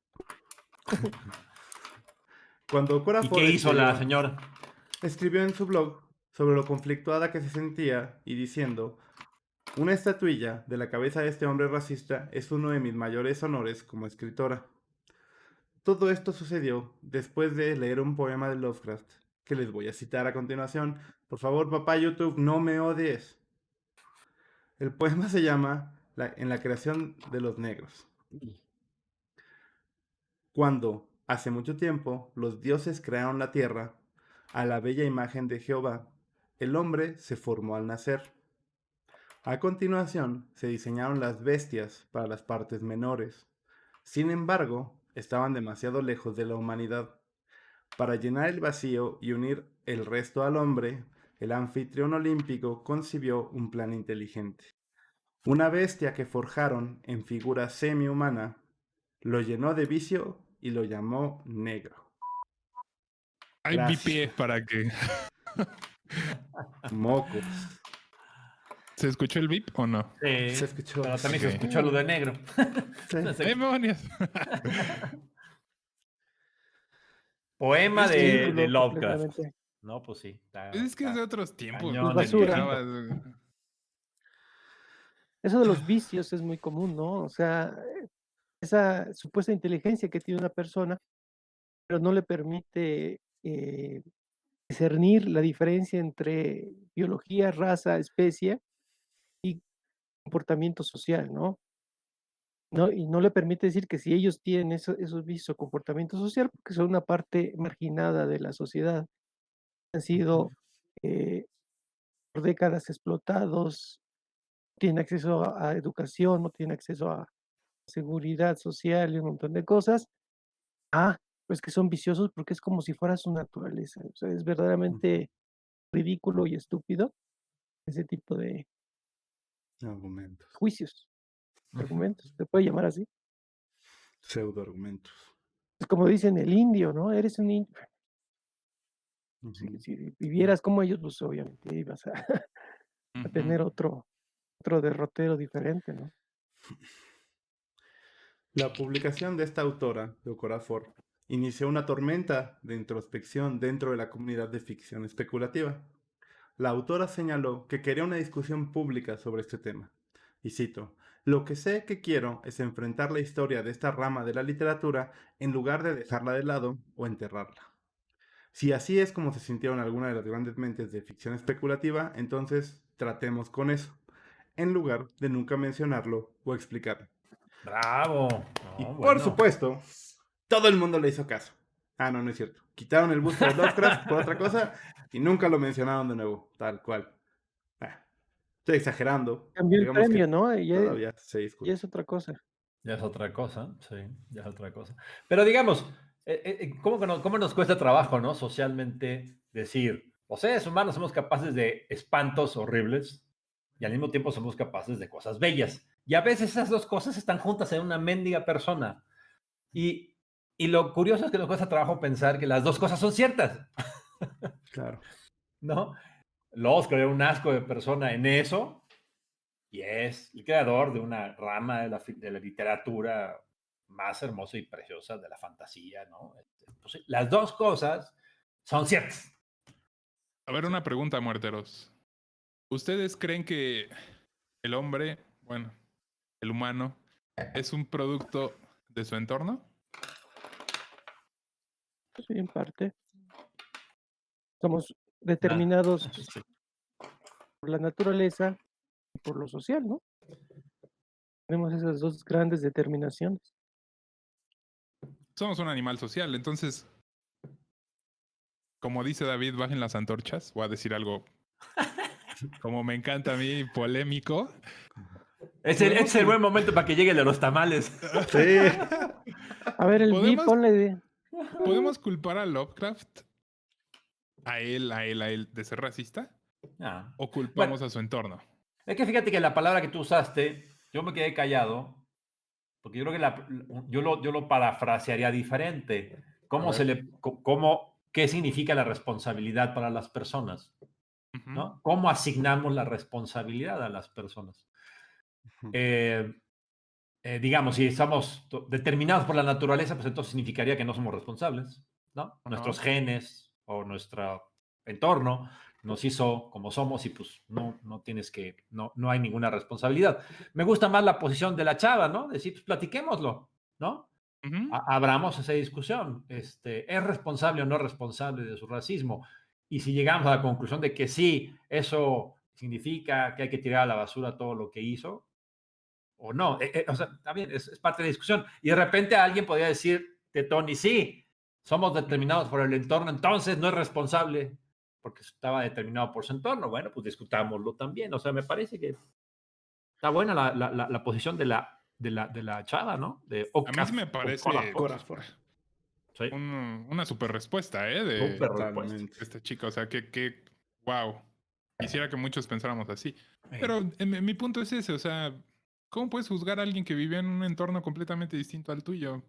Cuando ¿Y Okorafor qué hizo la señora? escribió en su blog sobre lo conflictuada que se sentía y diciendo: una estatuilla de la cabeza de este hombre racista es uno de mis mayores honores como escritora. Todo esto sucedió después de leer un poema de Lovecraft, que les voy a citar a continuación. Por favor, papá YouTube, no me odies. El poema se llama En la creación de los negros. Cuando, hace mucho tiempo, los dioses crearon la tierra, a la bella imagen de Jehová, el hombre se formó al nacer. A continuación, se diseñaron las bestias para las partes menores. Sin embargo, estaban demasiado lejos de la humanidad. Para llenar el vacío y unir el resto al hombre, el anfitrión olímpico concibió un plan inteligente. Una bestia que forjaron en figura semi-humana, lo llenó de vicio y lo llamó negro. Hay Gracias. VPF para que... Mocos. ¿Se escuchó el VIP o no? Sí, Se escuchó. pero también se Ok. escuchó lo de negro. Sí. No sé. ¡Demonios! Poema Es que- de Ridículo Lovecraft. completamente. No, pues sí. Pues es que es de otros tiempos. cañón ¿no? el basura. viejito. Eso de los vicios es muy común, ¿no? O sea, esa supuesta inteligencia que tiene una persona, pero no le permite discernir la diferencia entre biología, raza, especie y comportamiento social, ¿no? Y no le permite decir que si ellos tienen esos vicios o comportamiento social, porque son una parte marginada de la sociedad, han sido por décadas explotados, no tienen acceso a educación, no tienen acceso a seguridad social y un montón de cosas. Pues que son viciosos porque es como si fuera su naturaleza. O sea, es verdaderamente ridículo y estúpido ese tipo de Argumentos. juicios, argumentos, se puede llamar así. Pseudo-argumentos. Es como dicen el indio, ¿no? Eres un indio. Si, Ujú. si vivieras como ellos, pues obviamente ibas a, a tener otro derrotero diferente, ¿no? La publicación de esta autora, de Okorafor, inició una tormenta de introspección dentro de la comunidad de ficción especulativa. La autora señaló que quería una discusión pública sobre este tema. Y cito: lo que sé que quiero es enfrentar la historia de esta rama de la literatura en lugar de dejarla de lado o enterrarla. Si así es como se sintieron algunas de las grandes mentes de ficción especulativa, entonces tratemos con eso, en lugar de nunca mencionarlo o explicarlo. Bravo. Y No, por bueno. supuesto, todo el mundo le hizo caso. No es cierto. Quitaron el busto de Lovecraft por otra cosa y nunca lo mencionaron de nuevo, tal cual. Estoy exagerando. Cambió el Digamos premio, que ¿no? Y todavía se ya discute. es otra cosa. Ya es otra cosa, sí, ya es otra cosa. Pero digamos, ¿cómo nos cuesta trabajo, ¿no? Socialmente decir, los seres humanos somos capaces de espantos horribles y al mismo tiempo somos capaces de cosas bellas. Y a veces esas dos cosas están juntas en una mendiga persona. Y lo curioso es que nos cuesta trabajo pensar que las dos cosas son ciertas, Claro. ¿no? Lovecraft era un asco de persona en eso, y es el creador de una rama de la literatura más hermosa y preciosa de la fantasía, ¿no? Pues, sí, las dos cosas son ciertas. A ver, una pregunta, muerteros. ¿Ustedes creen que el hombre, bueno, el humano, es un producto de su entorno? Sí, en parte. Somos determinados Sí. por la naturaleza y por lo social, ¿no? Tenemos esas dos grandes determinaciones. Somos un animal social, entonces, como dice David, bajen las antorchas. Voy a decir algo, como me encanta a mí, polémico. Es el, Podemos es el cul- buen momento para que llegue el de los tamales. Sí. A ver, el beat, ¿Podemos- ponle. ¿Podemos culpar a Lovecraft, a él de ser racista? Ah. ¿O culpamos Bueno, a su entorno? es que fíjate que la palabra que tú usaste, yo me quedé callado, porque yo creo que yo lo parafrasearía diferente. ¿Cómo A se ver. le, qué significa la responsabilidad para las personas? Ujú, ¿No? ¿Cómo asignamos la responsabilidad a las personas? Eh, digamos, si estamos determinados por la naturaleza, pues entonces significaría que no somos responsables, ¿no? Nuestros ajá. genes o nuestro entorno nos hizo como somos y pues no tienes que, no hay ninguna responsabilidad. Me gusta más la posición de la chava, ¿no? Decir, pues platiquémoslo, ¿no? Ujú, Abramos esa discusión. ¿Es responsable o no responsable de su racismo? Y si llegamos a la conclusión de que sí, eso significa que hay que tirar a la basura todo lo que hizo, o no. O sea, también es parte de la discusión. Y de repente alguien podría decir de Tony, sí, somos determinados por el entorno, entonces no es responsable porque estaba determinado por su entorno. Bueno, pues discutámoslo también. O sea, me parece que está buena la posición de la chava, ¿no? De A mí sí me parece Corafor. Sí, una super respuesta, de súper respuesta. Totalmente. esta chica. O sea, wow. Quisiera que muchos pensáramos así. Eh, Pero mi punto es ese, o sea, ¿cómo puedes juzgar a alguien que vive en un entorno completamente distinto al tuyo?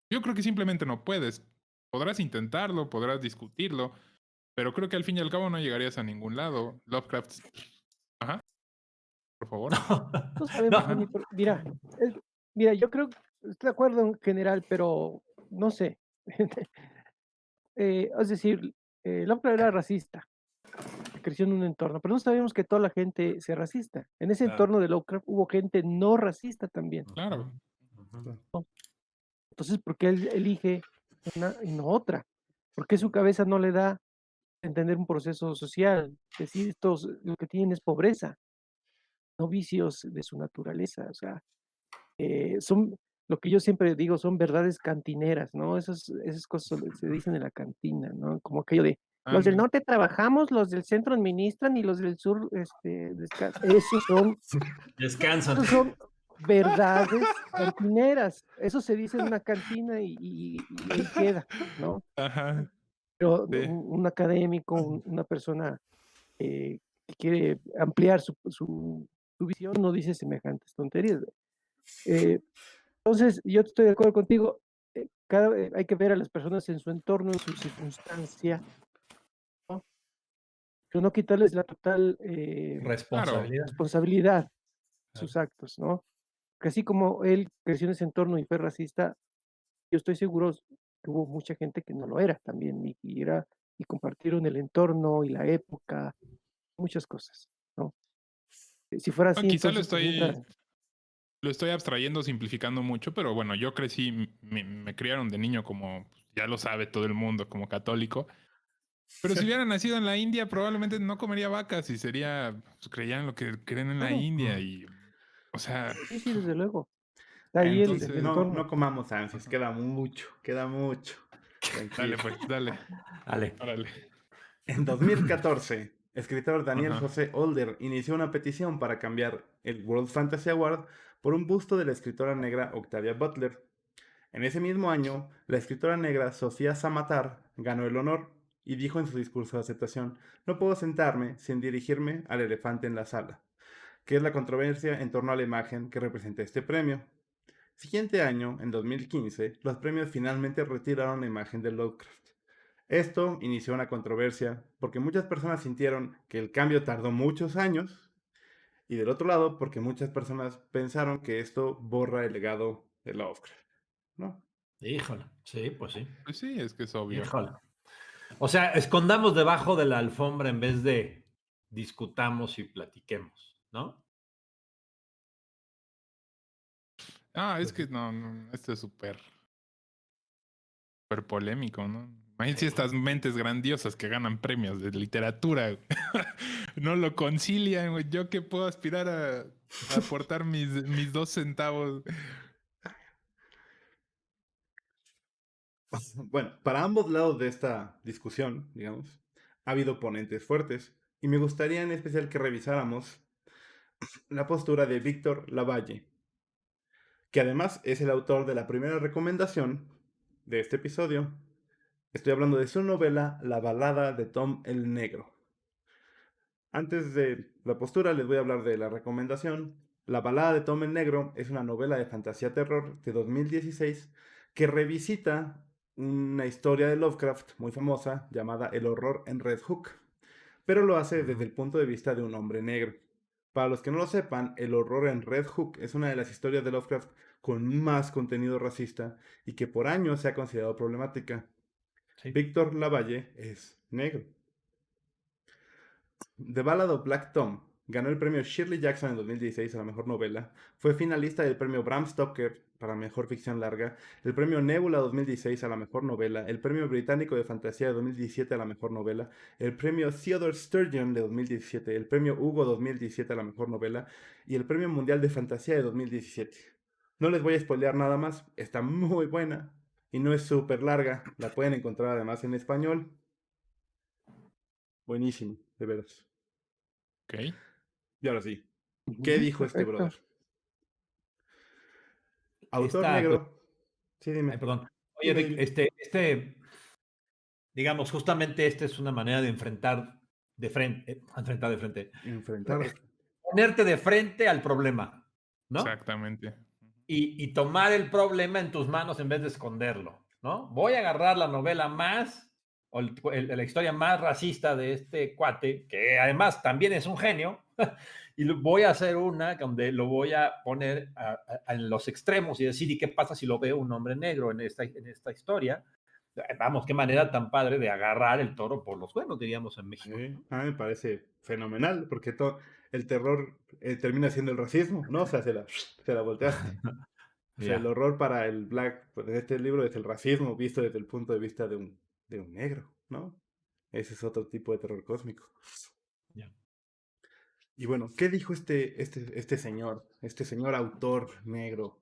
Yo creo que simplemente no puedes. Podrás intentarlo, podrás discutirlo, pero creo que al fin y al cabo no llegarías a ningún lado. Lovecraft, ajá, por favor. No sabemos, no, Tony, pero mira, yo creo, estoy de acuerdo en general, pero no sé. Es decir, Lovecraft era racista, creció en un entorno, pero no sabemos que toda la gente sea racista. En ese claro. entorno de Lovecraft hubo gente no racista también. Claro. Ujú. Entonces, ¿por qué él elige una y no otra? ¿Por qué su cabeza no le da a entender un proceso social? Decir, estos lo que tienen es pobreza, no vicios de su naturaleza. O sea, son lo que yo siempre digo, son verdades cantineras, ¿no? Esas cosas se dicen en la cantina, ¿no? Como aquello de, los del Ándale. norte trabajamos, los del centro administran y los del sur, descansan. Descansan. Esos son verdades cantineras. Eso se dice en una cantina y ahí queda, ¿no? Ajá, Pero sí. un académico, una persona que quiere ampliar su visión no dice semejantes tonterías. Eh, Entonces, yo estoy de acuerdo contigo. Hay que ver a las personas en su entorno, en su circunstancia, ¿no? Pero no quitarles la total Claro. Responsabilidad. responsabilidad de Claro. sus actos, ¿no? Que así como él creció en ese entorno y fue racista, yo estoy seguro que hubo mucha gente que no lo era también y compartieron el entorno y la época, muchas cosas, ¿no? Si fuera No, así, quizá lo entonces pues estoy, entra. lo estoy abstrayendo, simplificando mucho, pero bueno, yo crecí, me criaron de niño como, pues, ya lo sabe todo el mundo, como católico. Pero si hubiera nacido en la India, probablemente no comería vacas y pues, creían lo que creen en la Claro, India y, o sea, sí, desde luego. Está ahí el entonces, No entorno. comamos ansias, ajá. queda mucho, queda mucho. Dale Tranquilo. pues, dale, Vale. órale. En 2014, escritor Daniel Ajá. José Older inició una petición para cambiar el World Fantasy Award por un busto de la escritora negra Octavia Butler. En ese mismo año, la escritora negra Sofía Samatar ganó el honor y dijo en su discurso de aceptación: "No puedo sentarme sin dirigirme al elefante en la sala", que es la controversia en torno a la imagen que representa este premio. Siguiente año, en 2015, los premios finalmente retiraron la imagen de Lovecraft. Esto inició una controversia porque muchas personas sintieron que el cambio tardó muchos años y del otro lado porque muchas personas pensaron que esto borra el legado de Lovecraft, ¿no? Híjole. Sí, pues sí. Pues sí, es que es obvio. Híjole. O sea, escondamos debajo de la alfombra en vez de discutamos y platiquemos, ¿no? Ah, es Pues sí. que no, esto es súper polémico, ¿no? Imagínate Sí. estas mentes grandiosas que ganan premios de literatura. No lo concilian, güey. Yo que puedo aspirar a aportar mis 2 centavos. Bueno, para ambos lados de esta discusión, digamos, ha habido ponentes fuertes y me gustaría en especial que revisáramos la postura de Víctor Lavalle, que además es el autor de la primera recomendación de este episodio. Estoy hablando de su novela La balada de Tom el Negro. Antes de la postura les voy a hablar de la recomendación. La balada de Tom el Negro es una novela de fantasía terror de 2016 que revisita una historia de Lovecraft muy famosa llamada El horror en Red Hook, pero lo hace desde el punto de vista de un hombre negro. Para los que no lo sepan, El horror en Red Hook es una de las historias de Lovecraft con más contenido racista y que por años se ha considerado problemática. Sí. Víctor Lavalle es negro. The Ballad of Black Tom ganó el premio Shirley Jackson en 2016 a la mejor novela, fue finalista del premio Bram Stoker para mejor ficción larga, el premio Nebula 2016 a la mejor novela, el premio británico de fantasía de 2017 a la mejor novela, el premio Theodore Sturgeon de 2017, el premio Hugo 2017 a la mejor novela y el premio mundial de fantasía de 2017. No les voy a spoilear nada más, está muy buena y no es súper larga, la pueden encontrar además en español. Buenísimo, de veras. Ok. Y ahora sí, ¿qué dijo este Perfecto. brother? Autor Esta, negro. Sí, ay, dime. perdón. Oye, Dime, Rick, dime. digamos, justamente esta es una manera de enfrentar de frente, Enfrentar. ponerte de frente al problema, ¿no? Exactamente. Y tomar el problema en tus manos en vez de esconderlo, ¿no? Voy a agarrar la novela más, o la historia más racista de este cuate, que además también es un genio, y voy a hacer una donde lo voy a poner en los extremos y decir, ¿y qué pasa si lo veo un hombre negro en esta historia? Vamos, qué manera tan padre de agarrar el toro por los cuernos, diríamos en México. Me parece fenomenal, porque el terror termina siendo el racismo, ¿no? O sea, se la volteaste. O sea, el Ya, horror para el Black, pues, de este libro es el racismo visto desde el punto de vista de un negro, ¿no? Ese es otro tipo de terror cósmico. ya. Y bueno, ¿qué dijo este señor autor negro,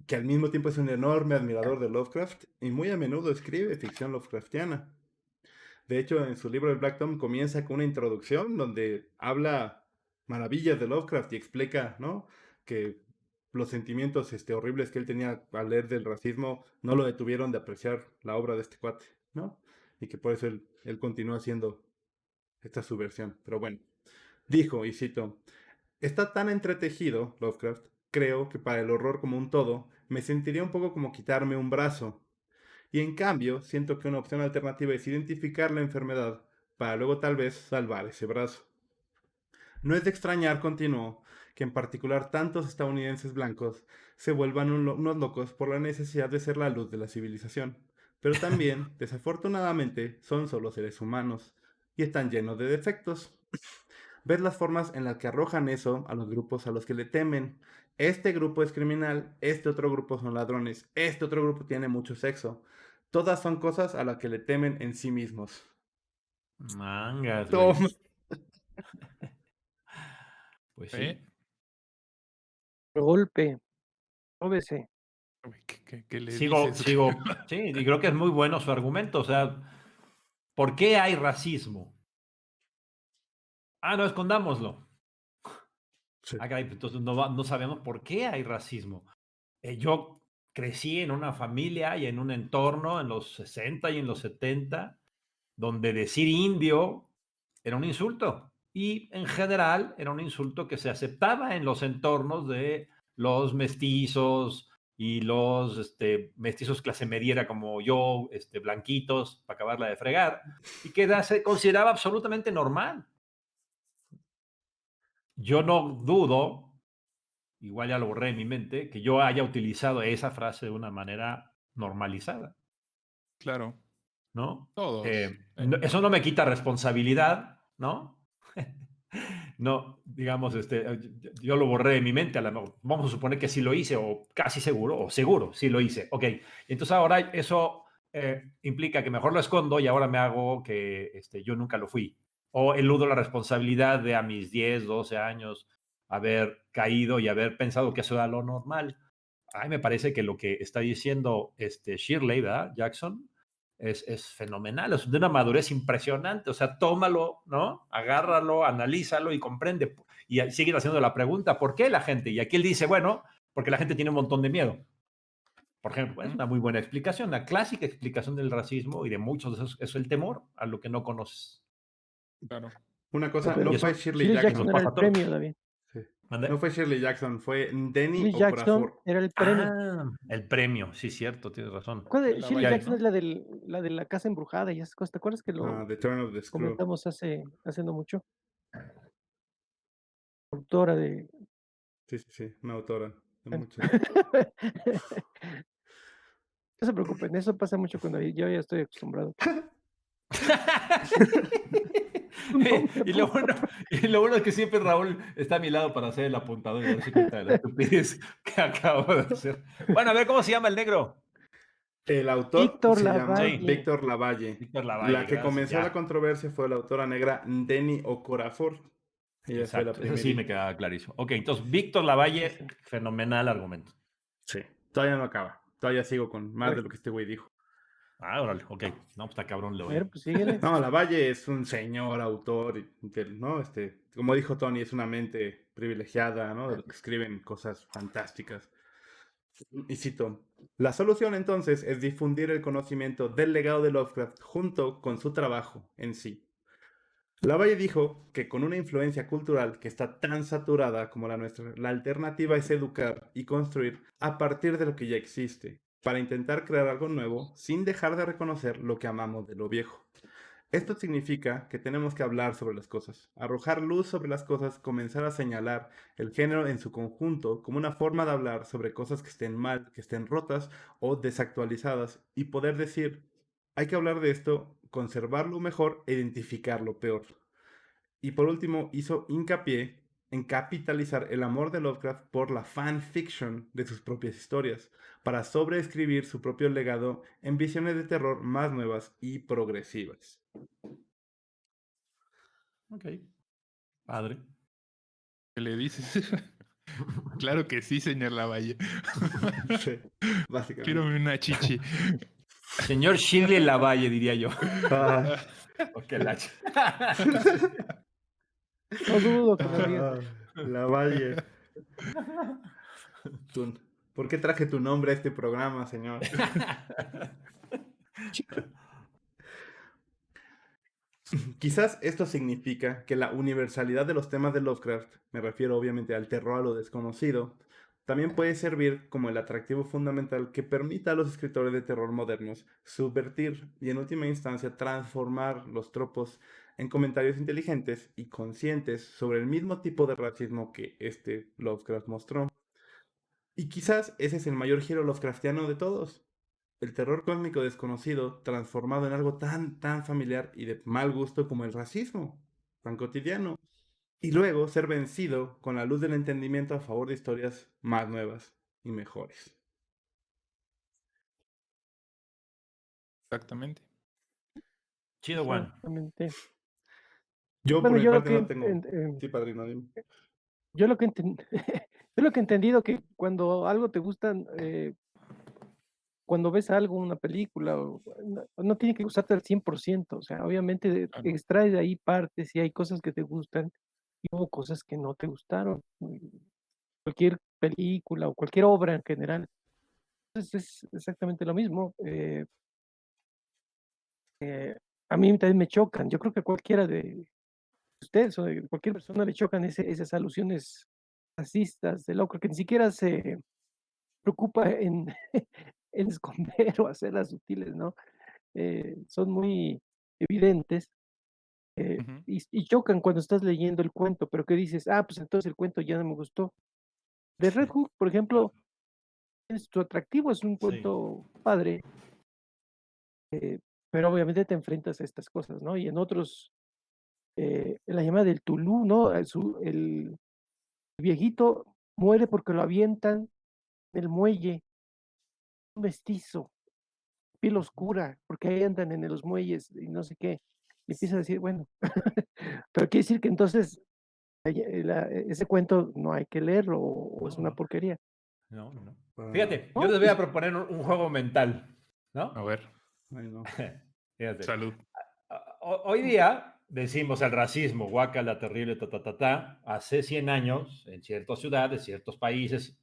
que al mismo tiempo es un enorme admirador de Lovecraft y muy a menudo escribe ficción Lovecraftiana? De hecho, en su libro El Black Tom comienza con una introducción donde habla maravillas de Lovecraft y explica, ¿no? Que los sentimientos horribles que él tenía al leer del racismo no lo detuvieron de apreciar la obra de este cuate, ¿no? Y que por eso él continúa haciendo esta subversión. Pero bueno, dijo, y cito, está tan entretejido, Lovecraft, creo que para el horror como un todo, me sentiría un poco como quitarme un brazo. Y en cambio, siento que una opción alternativa es identificar la enfermedad para luego tal vez salvar ese brazo. No es de extrañar, continuó, que en particular tantos estadounidenses blancos se vuelvan unos locos por la necesidad de ser la luz de la civilización. Pero también, desafortunadamente, son solo seres humanos y están llenos de defectos. Ves las formas en las que arrojan eso a los grupos a los que le temen. Este grupo es criminal, este otro grupo son ladrones, este otro grupo tiene mucho sexo. Todas son cosas a las que le temen en sí mismos. Mangas, güey. Toma. Pues sí. ¿Eh? Golpe. Óbese. Uy, ¿qué le Sigo, dices? sí, y creo que es muy bueno su argumento. O sea, ¿por qué hay racismo? Ah, no, escondámoslo. Sí. Ah, caray, entonces no sabemos por qué hay racismo. Yo crecí en una familia y en un entorno en los 60 y en los 70 donde decir indio era un insulto. Y en general era un insulto que se aceptaba en los entornos de los mestizos y los mestizos clase mediera como yo, blanquitos, para acabarla de fregar, y que se consideraba absolutamente normal. Yo no dudo, igual ya lo borré en mi mente, que yo haya utilizado esa frase de una manera normalizada, Claro, ¿no? todos. Eso no me quita responsabilidad, ¿no? No, digamos, yo lo borré de mi mente, vamos a suponer que sí lo hice, o casi seguro, o seguro, sí lo hice. Ok, entonces ahora eso implica que mejor lo escondo y ahora me hago que yo nunca lo fui. O eludo la responsabilidad de a mis 10, 12 años haber caído y haber pensado que eso era lo normal. A mí me parece que lo que está diciendo Shirley, ¿verdad? Jackson, es fenomenal, es de una madurez impresionante, o sea, tómalo, ¿no? Agárralo, analízalo y comprende. y siguen haciendo la pregunta, ¿por qué la gente? Y aquí él dice, bueno, porque la gente tiene un montón de miedo. Por ejemplo, es una muy buena explicación, una clásica explicación del racismo y de muchos de esos, es el temor a lo que no conoces. Claro. Una cosa, Pero no Y eso fue Shirley Shirley Jackson. Jackson nos era pasa el a todos. premio, David. Sí. ¿Mande? No fue Shirley Jackson, fue Denny Shirley Jackson Okorafor. era el premio. Ah, el premio, sí, cierto, tienes razón. ¿Cuál de- La Shirley Valle, Jackson ¿no? es la de la casa embrujada y esas cosas. ¿Te acuerdas que lo The Turn of the Screw. comentamos hace no mucho? Autora de... Sí, una autora de Bueno. muchos. No se preocupen, eso pasa mucho cuando yo ya estoy acostumbrado. No me y, lo bueno, y lo bueno es que siempre Raúl está a mi lado para hacer el apuntador y darse cuenta de la estupidez que acabo de hacer. Bueno, a ver, ¿cómo se llama el negro? El autor Víctor se llama Lavalle. Víctor Lavalle. Víctor Lavalle, La que gracias, comenzó ya. la controversia fue la autora negra Denny Okorafor. Ella fue la Exacto, eso primera. sí me queda clarísimo. Ok, entonces Víctor Lavalle, fenomenal argumento. Sí, todavía no acaba. Todavía sigo con más de Bueno. lo que este güey dijo. Ah, órale, ok. No, pues está cabrón, A lo ver, pues síguele. No, Lavalle es un señor autor, ¿no? Como dijo Tony, es una mente privilegiada, ¿no? De los que escriben cosas fantásticas. Y cito, la solución entonces es difundir el conocimiento del legado de Lovecraft junto con su trabajo en sí. Lavalle dijo que con una influencia cultural que está tan saturada como la nuestra, la alternativa es educar y construir a partir de lo que ya existe, para intentar crear algo nuevo sin dejar de reconocer lo que amamos de lo viejo. Esto significa que tenemos que hablar sobre las cosas, arrojar luz sobre las cosas, comenzar a señalar el género en su conjunto como una forma de hablar sobre cosas que estén mal, que estén rotas o desactualizadas y poder decir, hay que hablar de esto, conservar lo mejor e identificar lo peor. Y por último, hizo hincapié en capitalizar el amor de Lovecraft por la fanfiction de sus propias historias, para sobreescribir su propio legado en visiones de terror más nuevas y progresivas. Ok, padre. ¿Qué le dices? Claro que sí, señor Lavalle. Sí, básicamente. Quiero una chichi. Señor Shirley Lavalle, diría yo. Ah, Ok, la No dudo que lo digas. Lavalle. ¿Por qué traje tu nombre a este programa, señor? Quizás esto significa que la universalidad de los temas de Lovecraft, me refiero obviamente al terror a lo desconocido, también puede servir como el atractivo fundamental que permita a los escritores de terror modernos subvertir y en última instancia transformar los tropos en comentarios inteligentes y conscientes sobre el mismo tipo de racismo que este Lovecraft mostró. Y quizás ese es el mayor giro Lovecraftiano de todos. El terror cósmico desconocido transformado en algo tan familiar y de mal gusto como el racismo, tan cotidiano. Y luego ser vencido con la luz del entendimiento a favor de historias más nuevas y mejores. Exactamente. Chido, Juan. Exactamente. Yo Bueno, por mi yo lo parte que no tengo... Sí, padrino, dime. yo lo que yo lo que he entendido que cuando algo te gusta, cuando ves algo, una película, no tiene que gustarte al 100%, o sea, obviamente Claro. extraes de ahí partes y hay cosas que te gustan y hubo cosas que no te gustaron. Cualquier película o cualquier obra en general. Entonces es exactamente lo mismo. A mí también me chocan. Yo creo que a cualquiera de ustedes o de cualquier persona le chocan esas alusiones racistas de loco, que ni siquiera se preocupa en, en esconder o hacerlas sutiles, ¿no? Son muy evidentes Ujú. y chocan cuando estás leyendo el cuento, pero que dices, ah, pues entonces el cuento ya no me gustó. De Red Hook, por ejemplo, es su atractivo, es un Sí. cuento padre, pero obviamente te enfrentas a estas cosas, ¿no? Y en otros, en la llamada del Tulú, ¿no? El viejito muere porque lo avientan del muelle, un mestizo, piel oscura, porque ahí andan en los muelles y no sé qué. Y empieza a decir, bueno, pero quiere decir que entonces ese cuento no hay que leerlo o es una No. porquería. No. Ah, Fíjate, yo No, les voy a pues, proponer un juego mental, A ¿no? ver, ay, no. Fíjate. salud. Hoy día decimos el racismo, guácala, terrible, hace 100 años, en ciertas ciudades, ciertos países,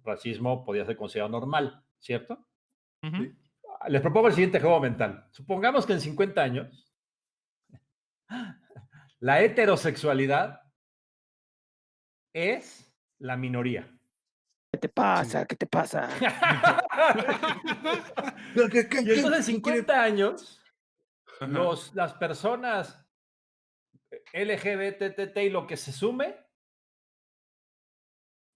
racismo podía ser considerado normal, ¿cierto? Ujú. Sí. Les propongo el siguiente juego mental. Supongamos que en 50 años la heterosexualidad es la minoría. ¿Qué te pasa? ¿Qué te pasa? Y entonces en 50 años, Ajá. las personas LGBT y lo que se sume,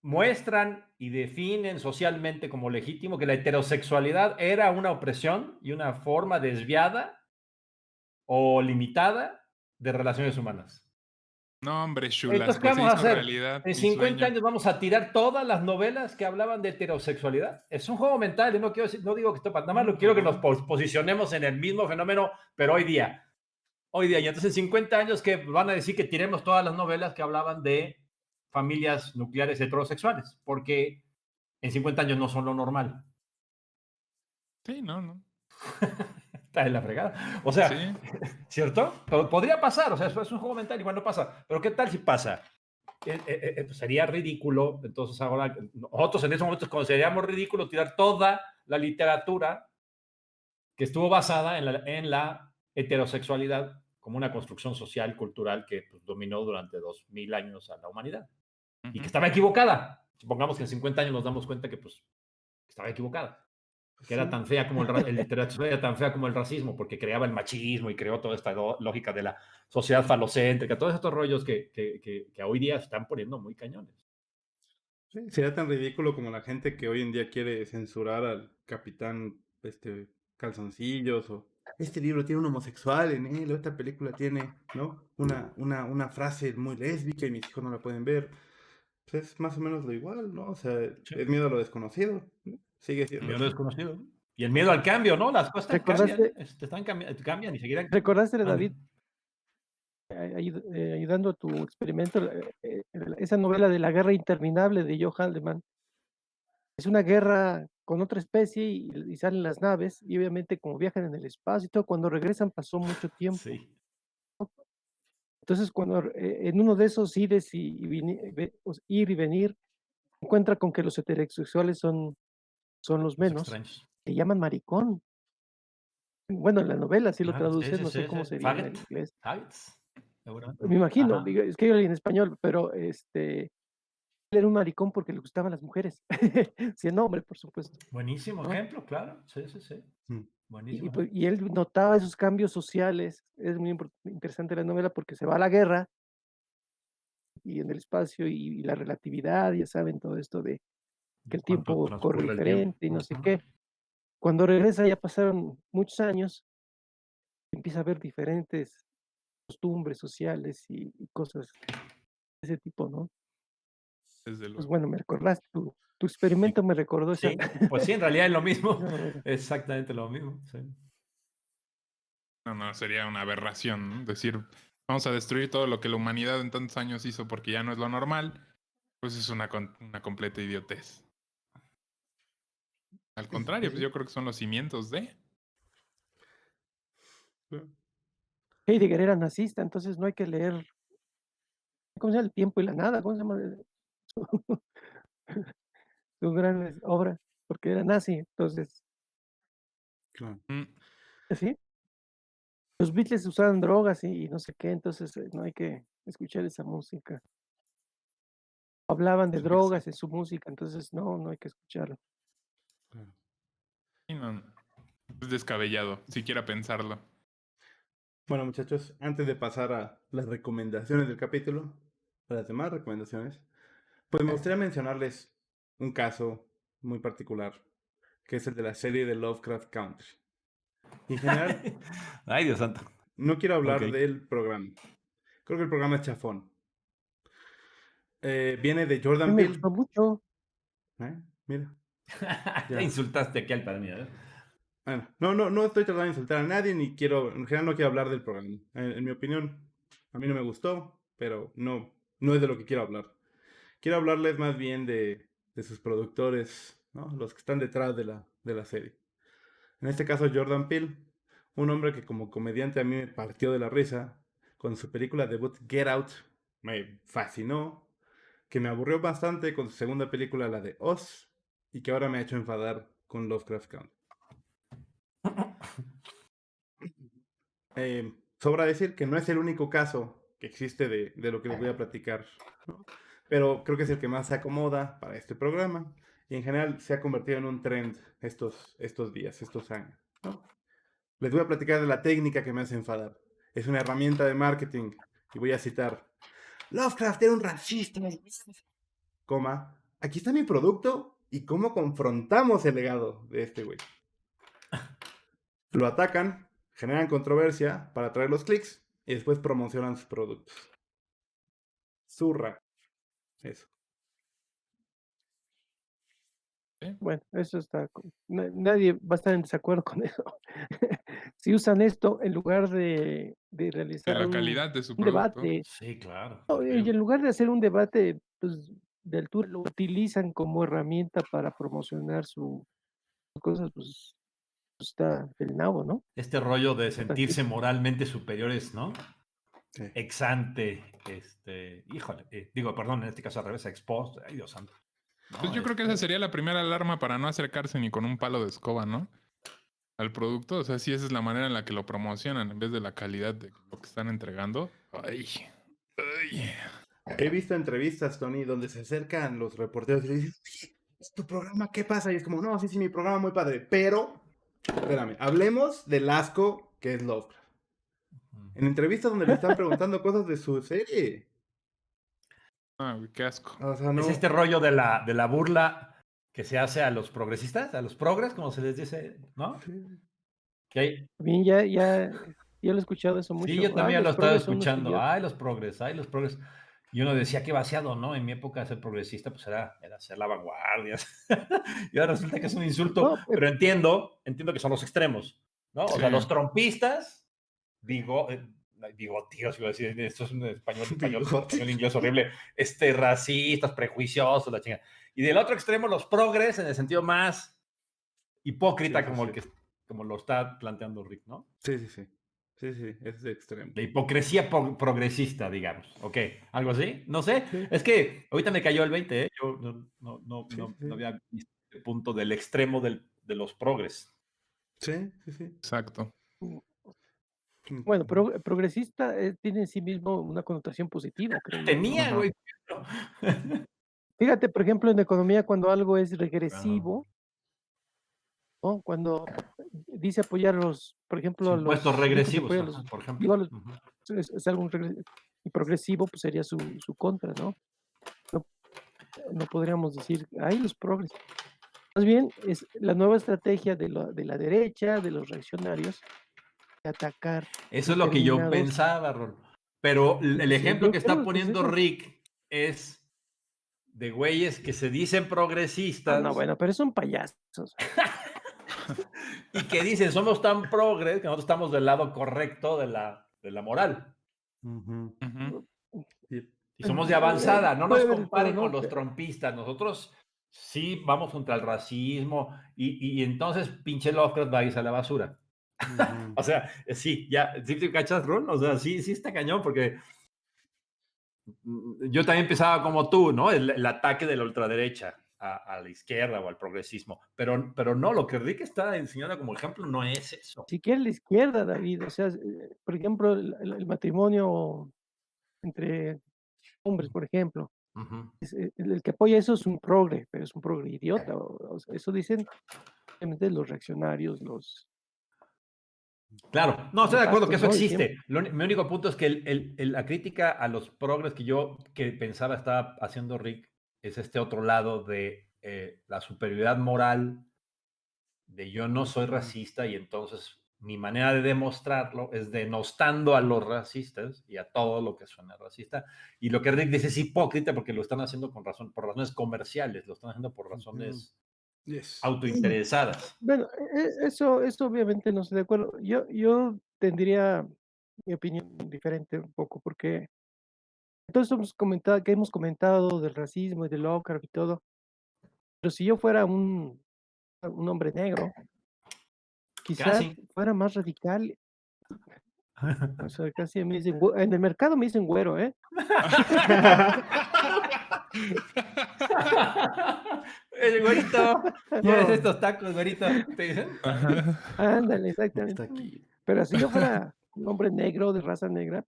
muestran y definen socialmente como legítimo que la heterosexualidad era una opresión y una forma desviada o limitada de relaciones humanas. No, hombre, chulas, Entonces, ¿qué pues se vamos a hizo hacer? realidad En mi 50 sueño. años vamos a tirar todas las novelas que hablaban de heterosexualidad. Es un juego mental, y no quiero decir, no digo que esto, nada más lo quiero que nos posicionemos en el mismo fenómeno, pero hoy día. Hoy día, y entonces en 50 años que van a decir que tiremos todas las novelas que hablaban de familias nucleares heterosexuales, porque en 50 años no son lo normal. Sí, no. Está en la fregada. O Sí. sea, ¿cierto? Podría pasar, o sea, eso es un juego mental, igual no pasa. Pero ¿qué tal si pasa? Pues sería ridículo. Entonces ahora nosotros en ese momento consideramos ridículo tirar toda la literatura que estuvo basada en la heterosexualidad como una construcción social, cultural que pues, dominó durante 2000 años a la humanidad y que Ujú. estaba equivocada. Supongamos que en 50 años nos damos cuenta que pues estaba equivocada, que era Sí. tan fea como el literatura era tan fea como el racismo, porque creaba el machismo y creó toda esta lógica de la sociedad falocéntrica, todos estos rollos que hoy día se están poniendo muy cañones. Sí, sería tan ridículo como la gente que hoy en día quiere censurar al capitán Calzoncillos o este libro tiene un homosexual en él, o esta película tiene, ¿no? Una frase muy lésbica y mis hijos no la pueden ver. Pues es más o menos lo igual, ¿no? O sea, Sí. es miedo a lo desconocido, ¿no? Sigue El siendo miedo así. desconocido. Y el miedo al cambio, ¿no? Las cosas cambian, ¿Recordaste, cambian y seguirán. recordaste, Mande. David, ayudando a tu experimento, esa novela de La Guerra Interminable de Joe Haldeman? Es una guerra con otra especie y salen las naves y obviamente como viajan en el espacio y todo, cuando regresan pasó mucho tiempo. Sí. Entonces cuando en uno de esos ires ir y venir, encuentra con que los heterosexuales son los Los menos, extraños. que llaman maricón. Bueno, en la novela sí lo Ah, sí, traducen, sí, no sé sí, sí. cómo sería en el Faggot. inglés. Faggots. Seguramente. Me imagino, Ajá. es que yo leí en español, pero él era un maricón porque le gustaban las mujeres, siendo hombre, por supuesto, Buenísimo ¿no? ejemplo, claro. Sí, sí, sí. Mm. Buenísimo Pues, ejemplo. y él notaba esos cambios sociales, es muy interesante la novela porque se va a la guerra y en el espacio y la relatividad, ya saben, todo esto de que el ¿Cuánto tiempo corre transcurre el tiempo? diferente y no sé Ujú. qué. Cuando regresa ya pasaron muchos años, empieza a ver diferentes costumbres sociales y cosas de ese tipo, ¿no? Desde Pues luego. bueno, me recordaste, tu Y experimento me recordó esa, sí, pues sí, en realidad es lo mismo. esa novela. Exactamente lo mismo. Sí. No, sería una aberración, ¿no? Decir, vamos a destruir todo lo que la humanidad en tantos años hizo porque ya no es lo normal, pues es una completa idiotez. Al contrario, pues Sí, yo creo que son los cimientos de... claro. Heidegger era nazista, entonces no hay que leer, ¿cómo se llama? El tiempo y la nada, ¿cómo se llama? Su gran obra, porque era nazi, entonces, Claro. Mm, así. Los Beatles usaban drogas y no sé qué, entonces no hay que escuchar esa música. Hablaban de drogas en su música, entonces no hay que escucharlo. Claro. y no, es descabellado, siquiera pensarlo. Bueno, muchachos, antes de pasar a las recomendaciones del capítulo, a las demás recomendaciones, pues me gustaría mencionarles un caso muy particular, que es el de la serie de Lovecraft Country. En general, Ay, Dios santo. no quiero Ok. hablar del programa. Creo que el programa es chafón. Viene de A mí Jordan me Peele. gustó mucho. Mira, Ya ya. insultaste aquí al padre. ¿Eh? Bueno, no estoy tratando de insultar a nadie ni quiero, en general no quiero hablar del programa. En mi opinión, a mí no me gustó, pero no es de lo que quiero hablar. Quiero hablarles más bien de sus productores, ¿no? Los que están detrás de la serie. En este caso, Jordan Peele, un hombre que como comediante a mí me partió de la risa, con su película debut Get Out me fascinó, que me aburrió bastante con su segunda película, la de Oz, y que ahora me ha hecho enfadar con Lovecraft Country. Sobra decir que no es el único caso que existe de lo que les voy a platicar, ¿no? Pero creo que es el que más se acomoda para este programa y en general se ha convertido en un trend estos días, estos años, ¿no? Les voy a platicar de la técnica que me hace enfadar. Es una herramienta de marketing y voy a citar: Lovecraft era un racista, coma, aquí está mi producto y cómo confrontamos el legado de este güey. Lo atacan, generan controversia para atraer los clics y después promocionan sus productos. Zurra. Eso. Bueno, eso está. Nadie va a estar en desacuerdo con eso. Si usan esto en lugar de De realizar la calidad de su un producto. debate, Sí, claro. no, y en lugar de hacer un debate pues, de altura, lo utilizan como herramienta para promocionar sus cosas, pues está del nabo, ¿no? Este rollo de Está sentirse tantito. moralmente superiores, ¿no? Sí. Ex ante, híjole, digo, perdón, en este caso al revés, ex post, ay Dios santo. No, Pues yo creo que esa sería la primera alarma para no acercarse ni con un palo de escoba, ¿no? Al producto. O sea, sí, esa es la manera en la que lo promocionan en vez de la calidad de lo que están entregando. Ay. Ay. He visto entrevistas, Tony, donde se acercan los reporteros y le dicen: oye, ¿es tu programa? ¿Qué pasa? Y es como: no, sí, mi programa muy padre, pero, espérame, hablemos del asco que es Lovecraft. En entrevistas donde le están preguntando cosas de su serie. Ah, güey, qué asco. O sea, Es no. este rollo de la burla que se hace a los progresistas, a los progres, como se les dice, ¿no? Sí. Que hay, Bien, ya lo he escuchado eso sí, mucho. yo también lo Los he estado progres son unos escuchando. idiotas. Ay, los progres. Y uno decía que vaciado, ¿no? En mi época ser progresista, pues era ser la vanguardia. Y ahora resulta que es un insulto, No, pero entiendo que son los extremos, ¿no? O Sí. sea, los trompistas, digo, bigotíos, iba a decir, esto es un Bigote. español inglés horrible, racistas, prejuiciosos, la chingada. Y del otro extremo, los progres, en el sentido más hipócrita, Sí, sí, como sí. como lo está planteando Rick, ¿no? Sí, sí, sí. Sí, sí, es de extremo. La hipocresía progresista, digamos. ¿Ok? ¿Algo así? No sé. Sí, Es que ahorita me cayó el 20, ¿eh? Yo sí, no sí. había visto el punto del extremo de los progres. Sí, sí, sí. Exacto. bueno, progresista tiene en sí mismo una connotación positiva, creo yo, ¿no? Tenía, Ajá. güey. Fíjate, por ejemplo, en economía, cuando algo es Ajá. regresivo, ¿no? Cuando dice apoyar por ejemplo, a Impuestos los ricos y regresivos, apoya a ajá, los, por ejemplo. digo, a los, Ujú. es algo y progresivo, pues sería su contra, ¿no? No, no podríamos decir, ay, los progres. Más bien, es la nueva estrategia de la derecha, de los reaccionarios, de atacar Eso es lo que yo determinados. pensaba, Rol. Pero el ejemplo Yo que está creo que es poniendo eso. Rick es de güeyes que se dicen Ah, no, progresistas bueno, pero son payasos. y que dicen somos tan progres que nosotros estamos del lado correcto de la moral. Ujú. Ujú. Sí. Y somos de avanzada, no Puede nos haber de todo, comparen con ¿no? los trompistas, nosotros sí vamos contra el racismo y entonces pinche Lovecraft va a irse a la basura. Ujú. O sea, sí, ya, ¿sí te cachas, Ron? O sea, sí está cañón porque yo también pensaba como tú, ¿no? El ataque de la ultraderecha a la izquierda o al progresismo, pero no, lo que Rick está enseñando como ejemplo no es eso. Siquiera la izquierda, David, o sea, por ejemplo, el matrimonio entre hombres, por ejemplo, Ujú. el que apoya eso es un progre, pero es un progre idiota, o sea, eso dicen obviamente los reaccionarios, los Claro, no, estoy de acuerdo que nefastos, eso ¿no? Y siempre, existe. Mi único punto es que la crítica a los progres que yo que pensaba estaba haciendo Rick es este otro lado de la superioridad moral, de yo no soy racista y entonces mi manera de demostrarlo es denostando a los racistas y a todo lo que suena racista. Y lo que Rick dice es hipócrita porque lo están haciendo por razones comerciales, lo están haciendo por Ujú. razones Yes. autointeresadas. bueno, eso obviamente no estoy de acuerdo. Yo tendría mi opinión diferente un poco, porque entonces que hemos comentado del racismo y del Lovecraft y todo, pero si yo fuera un hombre negro, quizá Casi. fuera más radical O sea, casi me dicen, en el mercado me dicen güero, ¿eh? El güerito, ¿quieres No, estos tacos, güerito? ¿Te dicen? Ajá. Ándale, está exactamente. aquí. Pero si yo fuera un hombre negro, de raza negra,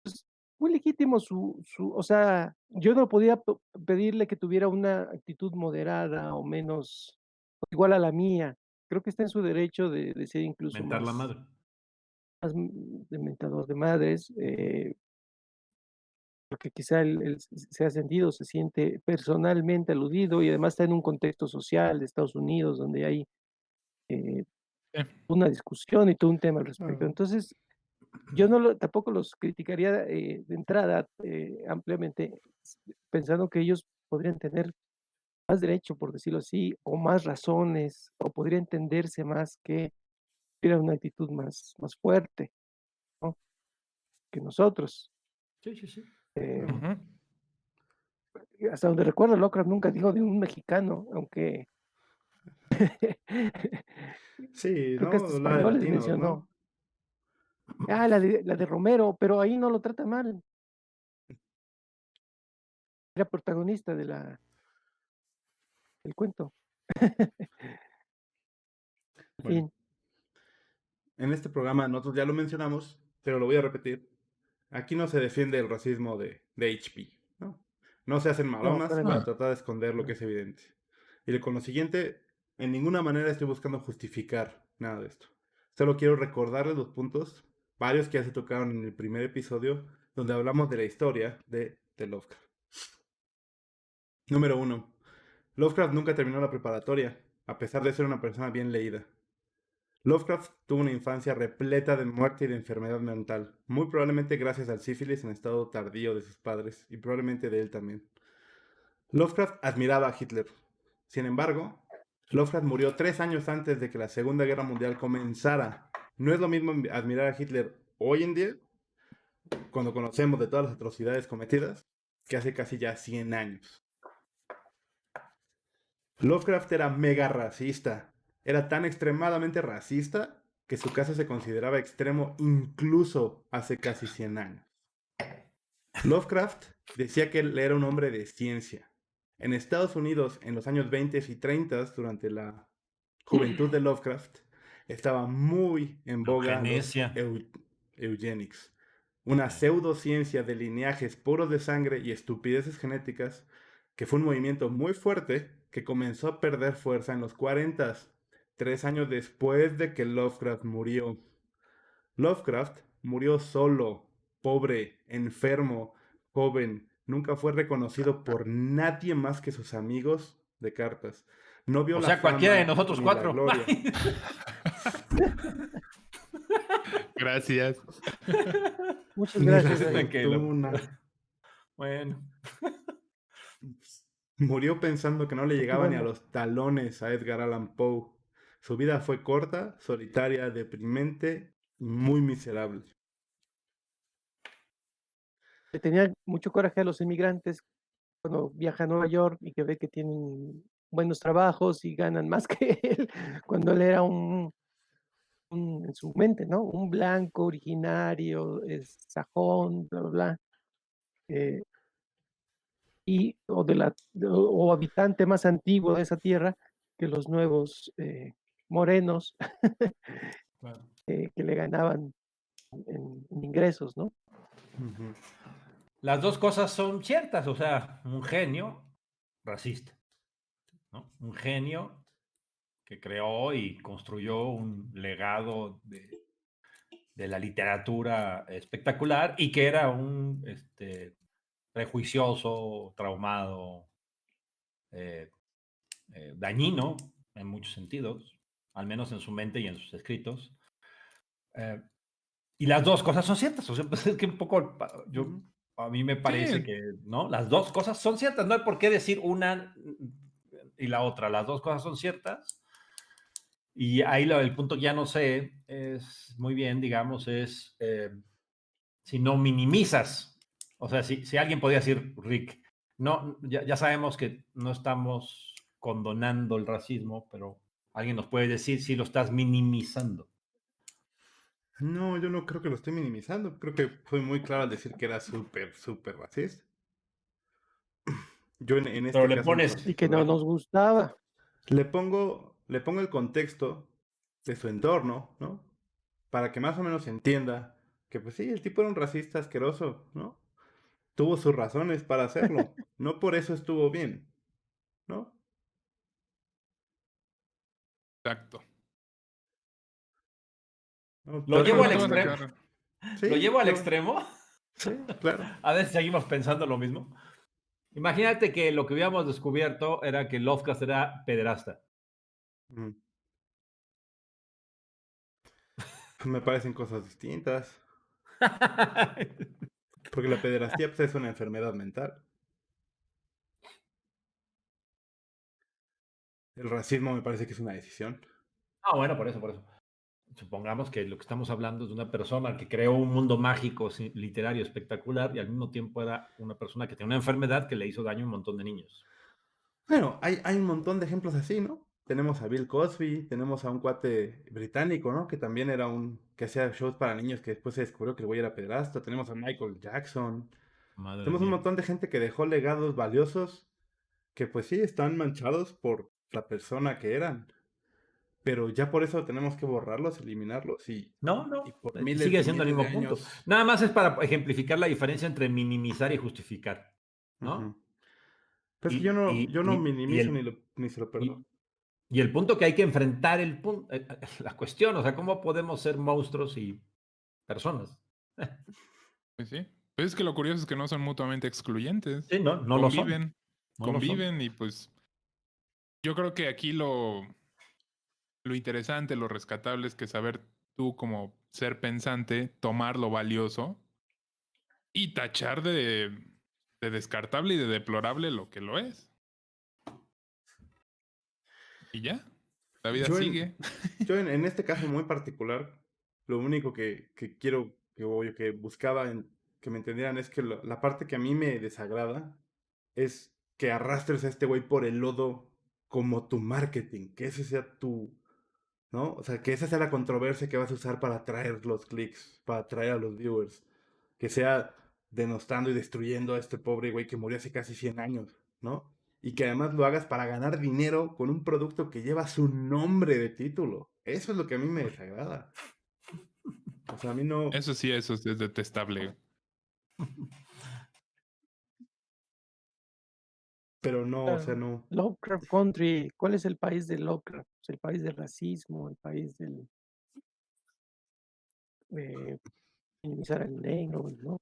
pues, muy legítimo o sea, yo no podía pedirle que tuviera una actitud moderada o menos, igual a la mía. Creo que está en su derecho de ser incluso Mentar la más, madre. de mentador de madres, porque quizá él se ha sentido, se siente personalmente aludido y además está en un contexto social de Estados Unidos donde hay eh, Sí. una discusión y todo un tema al respecto. Claro. Entonces, yo tampoco los criticaría de entrada ampliamente, pensando que ellos podrían tener más derecho, por decirlo así, o más razones, o podría entenderse más que tuviera una actitud más fuerte, ¿no? Que nosotros. Sí, sí, sí. Eh, Ujú. hasta donde recuerdo, Lovecraft nunca dijo de un mexicano, aunque Sí, creo que hasta ¿no? La de españoles latinos, mencionó. ¿no? Ah, la de Romero, pero ahí no lo trata mal. Era protagonista del cuento. En Bueno, fin, en este programa nosotros ya lo mencionamos, pero lo voy a repetir. Aquí no se defiende el racismo de HP, ¿no? No se hacen no, malonas para para Ah, nada. tratar de esconder lo que No. es evidente. Y con lo siguiente, en ninguna manera estoy buscando justificar nada de esto. Solo quiero recordarles los puntos, varios que ya se tocaron en el primer episodio, donde hablamos de la historia de Lovecraft. Número 1. Lovecraft nunca terminó la preparatoria, a pesar de ser una persona bien leída. Lovecraft tuvo una infancia repleta de muerte y de enfermedad mental, muy probablemente gracias al sífilis en estado tardío de sus padres y probablemente de él también. Lovecraft admiraba a Hitler. Sin embargo, Lovecraft murió 3 años antes de que la Segunda Guerra Mundial comenzara. No es lo mismo admirar a Hitler hoy en día, cuando conocemos de todas las atrocidades cometidas, que hace casi ya 100 años. Lovecraft era mega racista. Era tan extremadamente racista que su caso se consideraba extremo incluso hace casi 100 años. Lovecraft decía que él era un hombre de ciencia. En Estados Unidos, en los años 20 y 30, durante la juventud de Lovecraft, estaba muy en boga los Eugenesia. eugenics, una pseudociencia de lineajes puros de sangre y estupideces genéticas, que fue un movimiento muy fuerte que comenzó a perder fuerza en los 40, 3 años después de que Lovecraft murió. Lovecraft murió solo, pobre, enfermo, joven. Nunca fue reconocido por nadie más que sus amigos de cartas. No vio O la sea, cualquiera de fama nosotros ni la 4. gloria. gracias. Muchas Ni la gracias, David. Tranquilo. fortuna. Bueno. Murió pensando que no le llegaba ni a Esquivando. los talones a Edgar Allan Poe. Su vida fue corta, solitaria, deprimente y muy miserable. Le tenía mucho coraje a los inmigrantes cuando viaja a Nueva York y que ve que tienen buenos trabajos y ganan más que él, cuando él era en su mente, ¿no? Un blanco originario, es sajón, bla, bla, bla. eh, o habitante más antiguo de esa tierra que los nuevos morenos que le ganaban en ingresos, ¿no? Ujú. Las dos cosas son ciertas, o sea, un genio racista, ¿no? Un genio que creó y construyó un legado de la literatura espectacular y que era un prejuicioso, traumado, eh, dañino en muchos sentidos, al menos en su mente y en sus escritos. Eh, y las dos cosas son ciertas, o sea, pues es que un poco Ujú. a mí me parece Sí, que, ¿no? Las dos cosas son ciertas, no hay por qué decir una y la otra, las dos cosas son ciertas. Y ahí el punto que ya no sé es muy bien, digamos, es si no minimizas, o sea, si alguien podía decir, Rick, no, ya sabemos que no estamos condonando el racismo, pero alguien nos puede decir si lo estás minimizando. No, yo no creo que lo esté minimizando. Creo que fue muy claro al decir que era súper, súper racista. Yo en Pero este le caso en pones, Y que no particular, nos gustaba. le pongo el contexto de su entorno, ¿no? Para que más o menos entienda que, pues sí, el tipo era un racista asqueroso, ¿no? Tuvo sus razones para hacerlo. No por eso estuvo bien, ¿no? Exacto. No, lo Pero llevo no al te vas a extremo, quedar. lo Sí, llevo al yo, extremo. sí, claro. A ver si seguimos pensando lo mismo. Imagínate que lo que habíamos descubierto era que Lovecraft era pederasta. Mm. Me parecen cosas distintas. Porque la pederastía pues, es una enfermedad mental. El racismo me parece que es una decisión. Ah, bueno, por eso. Supongamos que lo que estamos hablando es de una persona que creó un mundo mágico, literario, espectacular, y al mismo tiempo era una persona que tenía una enfermedad que le hizo daño a un montón de niños. Bueno, hay un montón de ejemplos así, ¿no? Tenemos a Bill Cosby, tenemos a un cuate británico, ¿no? Que también era que hacía shows para niños que después se descubrió que el güey era pederasta. Tenemos a Michael Jackson. Madre Tenemos un mía. montón de gente que dejó legados valiosos que pues sí están manchados por la persona que eran. Pero ya por eso tenemos que borrarlos, eliminarlos No, y no, por miles sigue y siendo el miles de mismo punto. años. Nada más es para ejemplificar la diferencia entre minimizar y justificar, Ujú. ¿no? Pero es que yo Y, no, y, yo no y, y minimizo el, ni se lo perdono. y, y el punto que hay que enfrentar el punto, la cuestión, o sea, ¿cómo podemos ser monstruos y personas? Pues sí. Pues es que lo curioso es que no son mutuamente excluyentes. Sí, no, no lo son, Conviven, no lo son. conviven y pues yo creo que aquí lo interesante, lo rescatable es que saber tú como ser pensante, tomar lo valioso y tachar de descartable y de deplorable lo que lo es. Y ya, la vida Yo en, sigue. yo en este caso muy particular, lo único que quiero, que buscaba que me entendieran es que la parte que a mí me desagrada es que arrastres a este güey por el lodo como tu marketing, que ese sea tu, ¿no? O sea, que esa sea la controversia que vas a usar para atraer los clics, para atraer a los viewers. Que sea denostando y destruyendo a este pobre güey que murió hace casi 100 años, ¿no? Y que además lo hagas para ganar dinero con un producto que lleva su nombre de título. Eso es lo que a mí me desagrada. O sea, a mí no, Eso sí, eso es detestable. pero no, o sea, Ah, no. Lovecraft Country, ¿cuál es el país de Lovecraft? ¿Es el país del racismo, el país del eh, minimizar al negro, ¿no?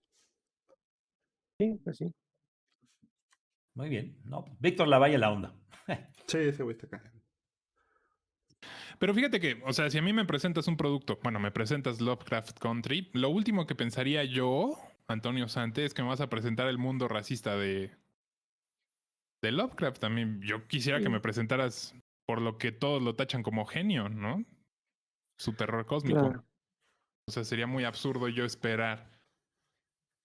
Sí, pues sí. Muy bien, ¿no? Víctor Lavalle la onda. Sí, ese güey está cañón. Pero fíjate que, o sea, si a mí me presentas un producto, bueno, me presentas Lovecraft Country, lo último que pensaría yo, Antonio Sante, es que me vas a presentar el mundo racista de Lovecraft. También yo quisiera que me Sí, presentaras por lo que todos lo tachan como genio, ¿no? Su terror cósmico. claro. O sea, sería muy absurdo yo esperar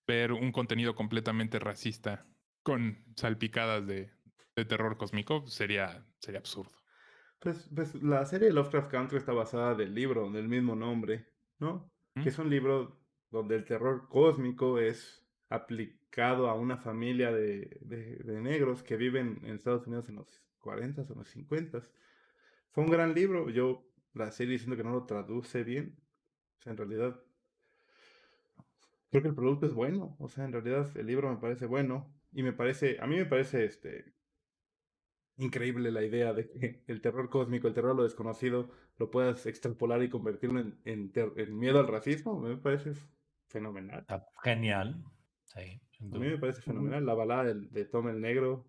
ver un contenido completamente racista con salpicadas de terror cósmico. Sería absurdo. Pues la serie Lovecraft Country está basada del libro del mismo nombre, ¿no? Que ¿Mm? es un libro donde el terror cósmico es aplicado a una familia de negros que viven en Estados Unidos en los 40 o los 50. Fue un gran libro. Yo la serie diciendo que no lo traduce bien. O sea, en realidad creo que el producto es bueno. O sea, en realidad el libro me parece bueno. Y a mí me parece increíble la idea de que el terror cósmico, el terror a lo desconocido, lo puedas extrapolar y convertirlo en miedo al racismo. Me parece fenomenal. Está genial. Sí, sin A mí duda. me parece Ujú. fenomenal. La balada de Tom el Negro,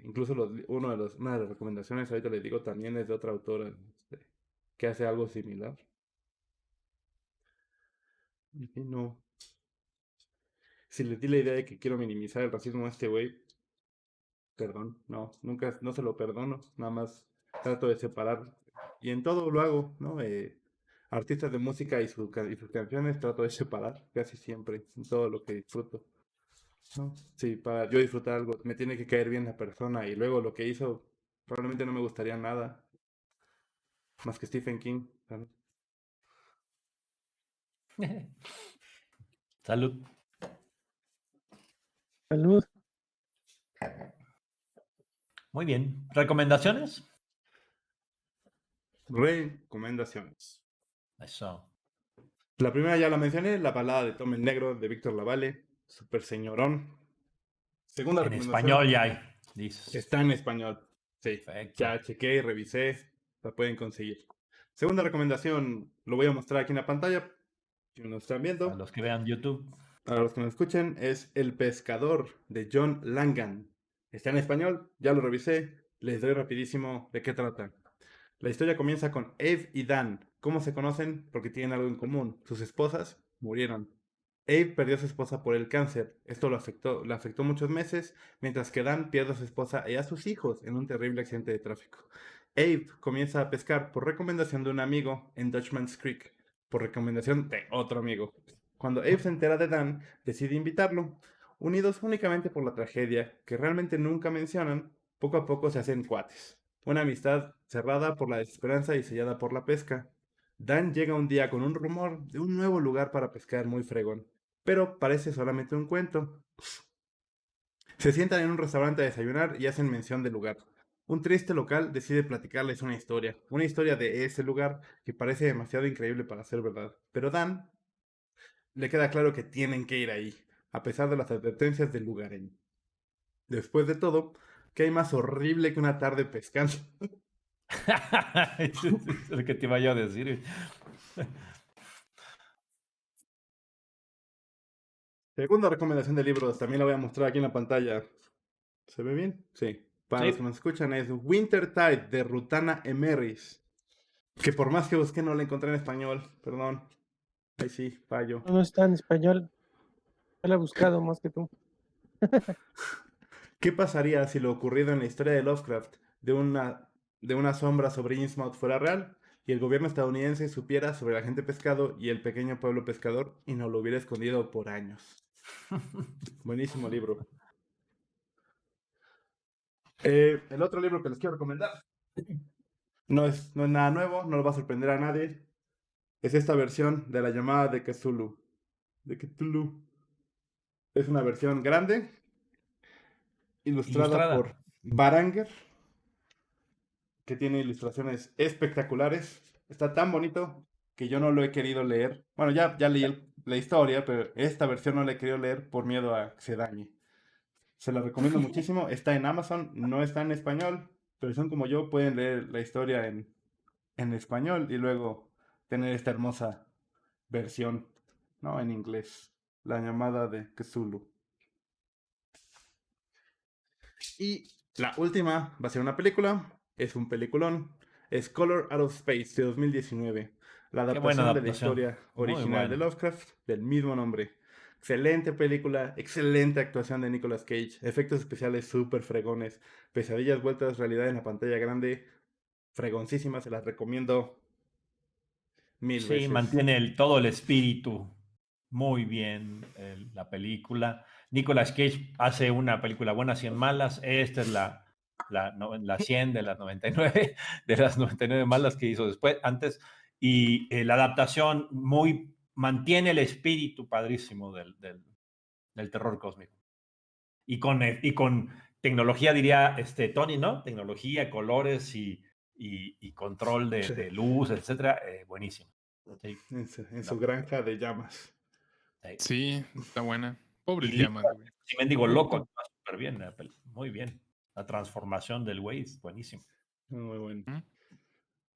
incluso una de las recomendaciones, ahorita les digo, también es de otra autora que hace algo similar. Y no, si le di la idea de que quiero minimizar el racismo a este güey, perdón, no, nunca, no se lo perdono, nada más trato de separar, y en todo lo hago, ¿no? Artistas de música y sus canciones trato de separar casi siempre, en todo lo que disfruto, ¿no? Sí, para yo disfrutar algo, me tiene que caer bien la persona, y luego lo que hizo, probablemente no me gustaría nada, más que Stephen King, ¿sabes? Salud. Salud. Muy bien. ¿Recomendaciones? Recomendaciones. Eso. La primera ya la mencioné, La balada de Tom el Negro de Víctor Lavalle, super señorón. Segunda En recomendación. español ya hay, dices. Está en español. Sí, Perfecto. ya chequé y revisé, la pueden conseguir. Segunda recomendación, lo voy a mostrar aquí en la pantalla, si nos están A viendo. los que vean YouTube. Para los que nos escuchen, es El pescador de John Langan. Está en español, ya lo revisé, les doy rapidísimo de qué trata. La historia comienza con Abe y Dan. ¿Cómo se conocen? Porque tienen algo en común. Sus esposas murieron. Abe perdió a su esposa por el cáncer. Esto le afectó muchos meses, mientras que Dan pierde a su esposa y a sus hijos en un terrible accidente de tráfico. Abe comienza a pescar por recomendación de un amigo en Dutchman's Creek, por recomendación de otro amigo. Cuando Abe se entera de Dan, decide invitarlo. Unidos únicamente por la tragedia, que realmente nunca mencionan, poco a poco se hacen cuates. Una amistad cerrada por la desesperanza y sellada por la pesca. Dan llega un día con un rumor de un nuevo lugar para pescar muy fregón, pero parece solamente un cuento. Se sientan en un restaurante a desayunar y hacen mención del lugar. Un triste local decide platicarles una historia de ese lugar que parece demasiado increíble para ser verdad. Pero Dan le queda claro que tienen que ir ahí, a pesar de las advertencias del lugareño. Después de todo, ¿qué hay más horrible que una tarde pescando? Es lo que te iba yo a decir. Segunda recomendación de libros, también la voy a mostrar aquí en la pantalla. ¿Se ve bien? Sí. Para los que Sí. nos escuchan es Wintertide de Rutana Emeris. Que por más que busqué no la encontré en español, perdón. Ahí sí, fallo. No está en español. Yo la he buscado más que tú. ¿Qué pasaría si lo ocurrido en la historia de Lovecraft de una sombra sobre Innsmouth fuera real y el gobierno estadounidense supiera sobre la gente pescado y el pequeño pueblo pescador y nos lo hubiera escondido por años? Buenísimo libro. El otro libro que les quiero recomendar no es nada nuevo, no lo va a sorprender a nadie. Es esta versión de La llamada de Cthulhu. De Cthulhu. Es una versión grande, ilustrada por Baranger, que tiene ilustraciones espectaculares. Está tan bonito que yo no lo he querido leer. Bueno, ya leí la historia, pero esta versión no la he querido leer por miedo a que se dañe. Se la recomiendo muchísimo. Está en Amazon, no está en español, pero son como yo, pueden leer la historia en español y luego tener esta hermosa versión, ¿no? En inglés. La llamada de Cthulhu. Y la última va a ser una película. Es un peliculón. Es Color Out of Space de 2019. La Qué buena adaptación de la adaptación. historia Muy original de buena. Lovecraft del mismo nombre. Excelente película, excelente actuación de Nicolas Cage, efectos especiales súper fregones, pesadillas vueltas realidad en la pantalla grande, fregoncísimas, se las recomiendo mil Sí, veces. mantiene todo el espíritu muy bien la película. Nicolas Cage hace una película buena, 100 malas. Esta es la 100 de las 99, de las 99 malas que hizo después, antes. Y la adaptación mantiene el espíritu padrísimo del terror cósmico. Y con tecnología, diría Tony, ¿no? Tecnología, colores y control Sí. de luz, etcétera. Buenísimo. Sí. En su granja de llamas. Sí, está buena. Pobre Y llamas, güey. sí, mendigo loco, actúa súper bien. Muy bien. La transformación del güey es buenísimo. Muy bueno. ¿Mm?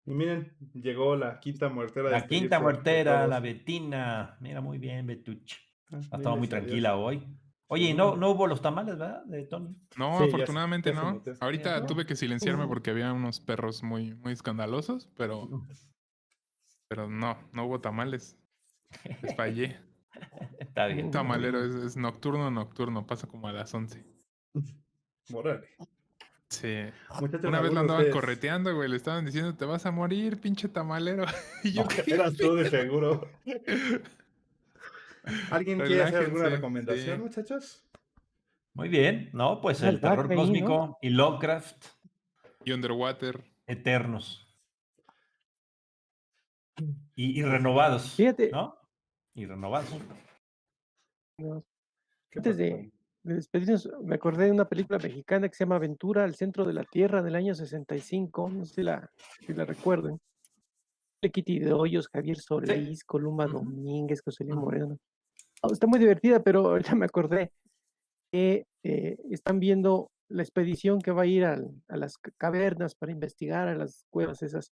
Y miren, llegó la quinta muertera a La quinta despedirse de muertera, todos. la Betina. Mira, muy bien, Betuch. Ha estado Diles muy adiós. tranquila hoy. Oye, Sí. y no hubo los tamales, ¿verdad? De Tony. No, Sí, afortunadamente ya se no. metió. Ahorita ¿no? tuve que silenciarme porque había unos perros muy, muy escandalosos, pero no hubo tamales. Les fallé. Está bien. Tamalero es nocturno, pasa como a las 11. Órale. Sí. Muchachos, Una vez ¿alguno lo de andaban ustedes- correteando, güey, le estaban diciendo, te vas a morir, pinche tamalero. Y yo, ¿qué? Eras tú de seguro. ¿Alguien quiere hacer alguna Relájense, recomendación, sí. muchachos? Muy bien, ¿no? Pues Ah, el el Dark terror ahí, ¿no? cósmico y Lovecraft Y Underwater. eternos y renovados, Fíjate, ¿no? y renovarse. No. ¿Qué Antes pasó, de, Juan? de despedirnos, me acordé de una película mexicana que se llama Aventura al centro de la Tierra del año 65. No sé si la recuerden. De Kitty de Hoyos, Javier Solís, Columba Ujú. Domínguez, José Luis Ujú. Moreno. Está muy divertida, pero ahorita me acordé que están viendo la expedición que va a ir a las cavernas para investigar a las cuevas esas.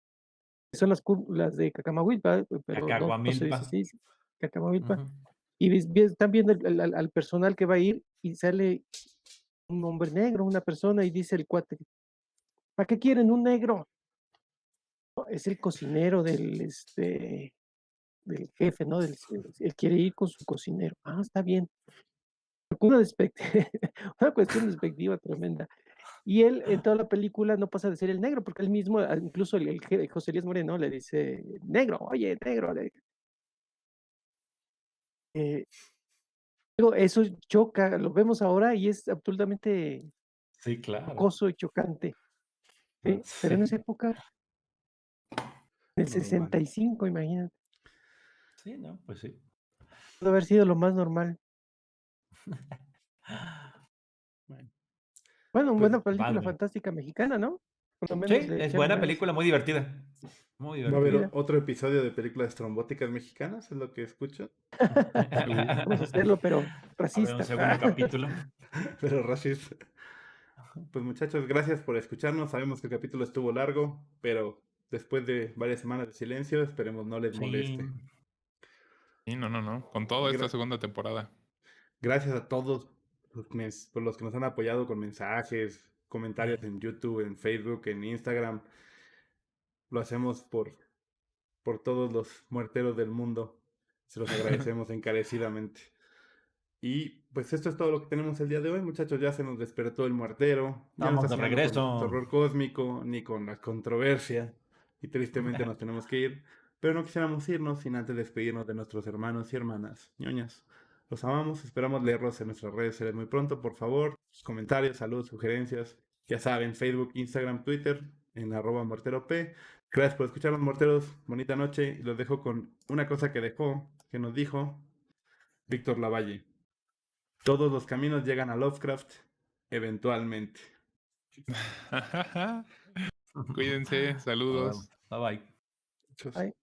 Que son las de Cacamahuilpa, pero no se dice Cacahuamilpa. así, Cacamahuilpa. Ujú. Y están viendo al personal que va a ir y sale un hombre negro, una persona, y dice el cuate, ¿para qué quieren un negro? "No, es el cocinero del jefe, ¿no? Él quiere ir con su cocinero. Ah, está bien. Una, una cuestión despectiva tremenda. Y él en toda la película no pasa de ser el negro, porque él mismo, incluso José Luis Moreno le dice, negro, oye, negro. Eh, Luego eso choca, lo vemos ahora y es absolutamente Sí, claro. jocoso y chocante. ¿Sí? Pero en Sí. esa época, en el Lo normal. 65, imagínate, Sí, ¿no? Pues sí. pudo haber sido lo más normal. Bueno, Bueno, pues buena película Padre. fantástica mexicana, ¿no? Por lo Sí, menos le es echaron buena ganas. película, muy divertida. Muy ¿va a haber divertida. otro episodio de películas trombóticas mexicanas? ¿Es lo que escucho? Vamos a hacerlo, pero Habrá un racista. segundo capítulo. Pero racista. Pues muchachos, gracias por escucharnos. Sabemos que el capítulo estuvo largo, pero después de varias semanas de silencio, esperemos no les Sí. moleste. Sí, no. Con todo esta Gra- segunda temporada. gracias a todos por los que nos han apoyado con mensajes, comentarios en YouTube, en Facebook, en Instagram. Lo hacemos por todos los muerteros del mundo. Se los agradecemos encarecidamente. Y pues esto es todo lo que tenemos el día de hoy, muchachos. Ya se nos despertó el muertero. Ya no Vamos está de soñando con regreso. terror cósmico ni con la controversia. Y tristemente nos tenemos que ir. Pero no quisiéramos irnos sin antes despedirnos de nuestros hermanos y hermanas ñoñas. Los amamos, esperamos leerlos en nuestras redes sociales muy pronto. Por favor, comentarios, saludos, sugerencias. Ya saben, Facebook, Instagram, Twitter, en @morterop. Gracias por escucharnos, morteros. Bonita noche. Y los dejo con una cosa que nos dijo Víctor Lavalle. Todos los caminos llegan a Lovecraft eventualmente. Cuídense, Nos vemos. saludos. Bye bye. Muchos. Ay.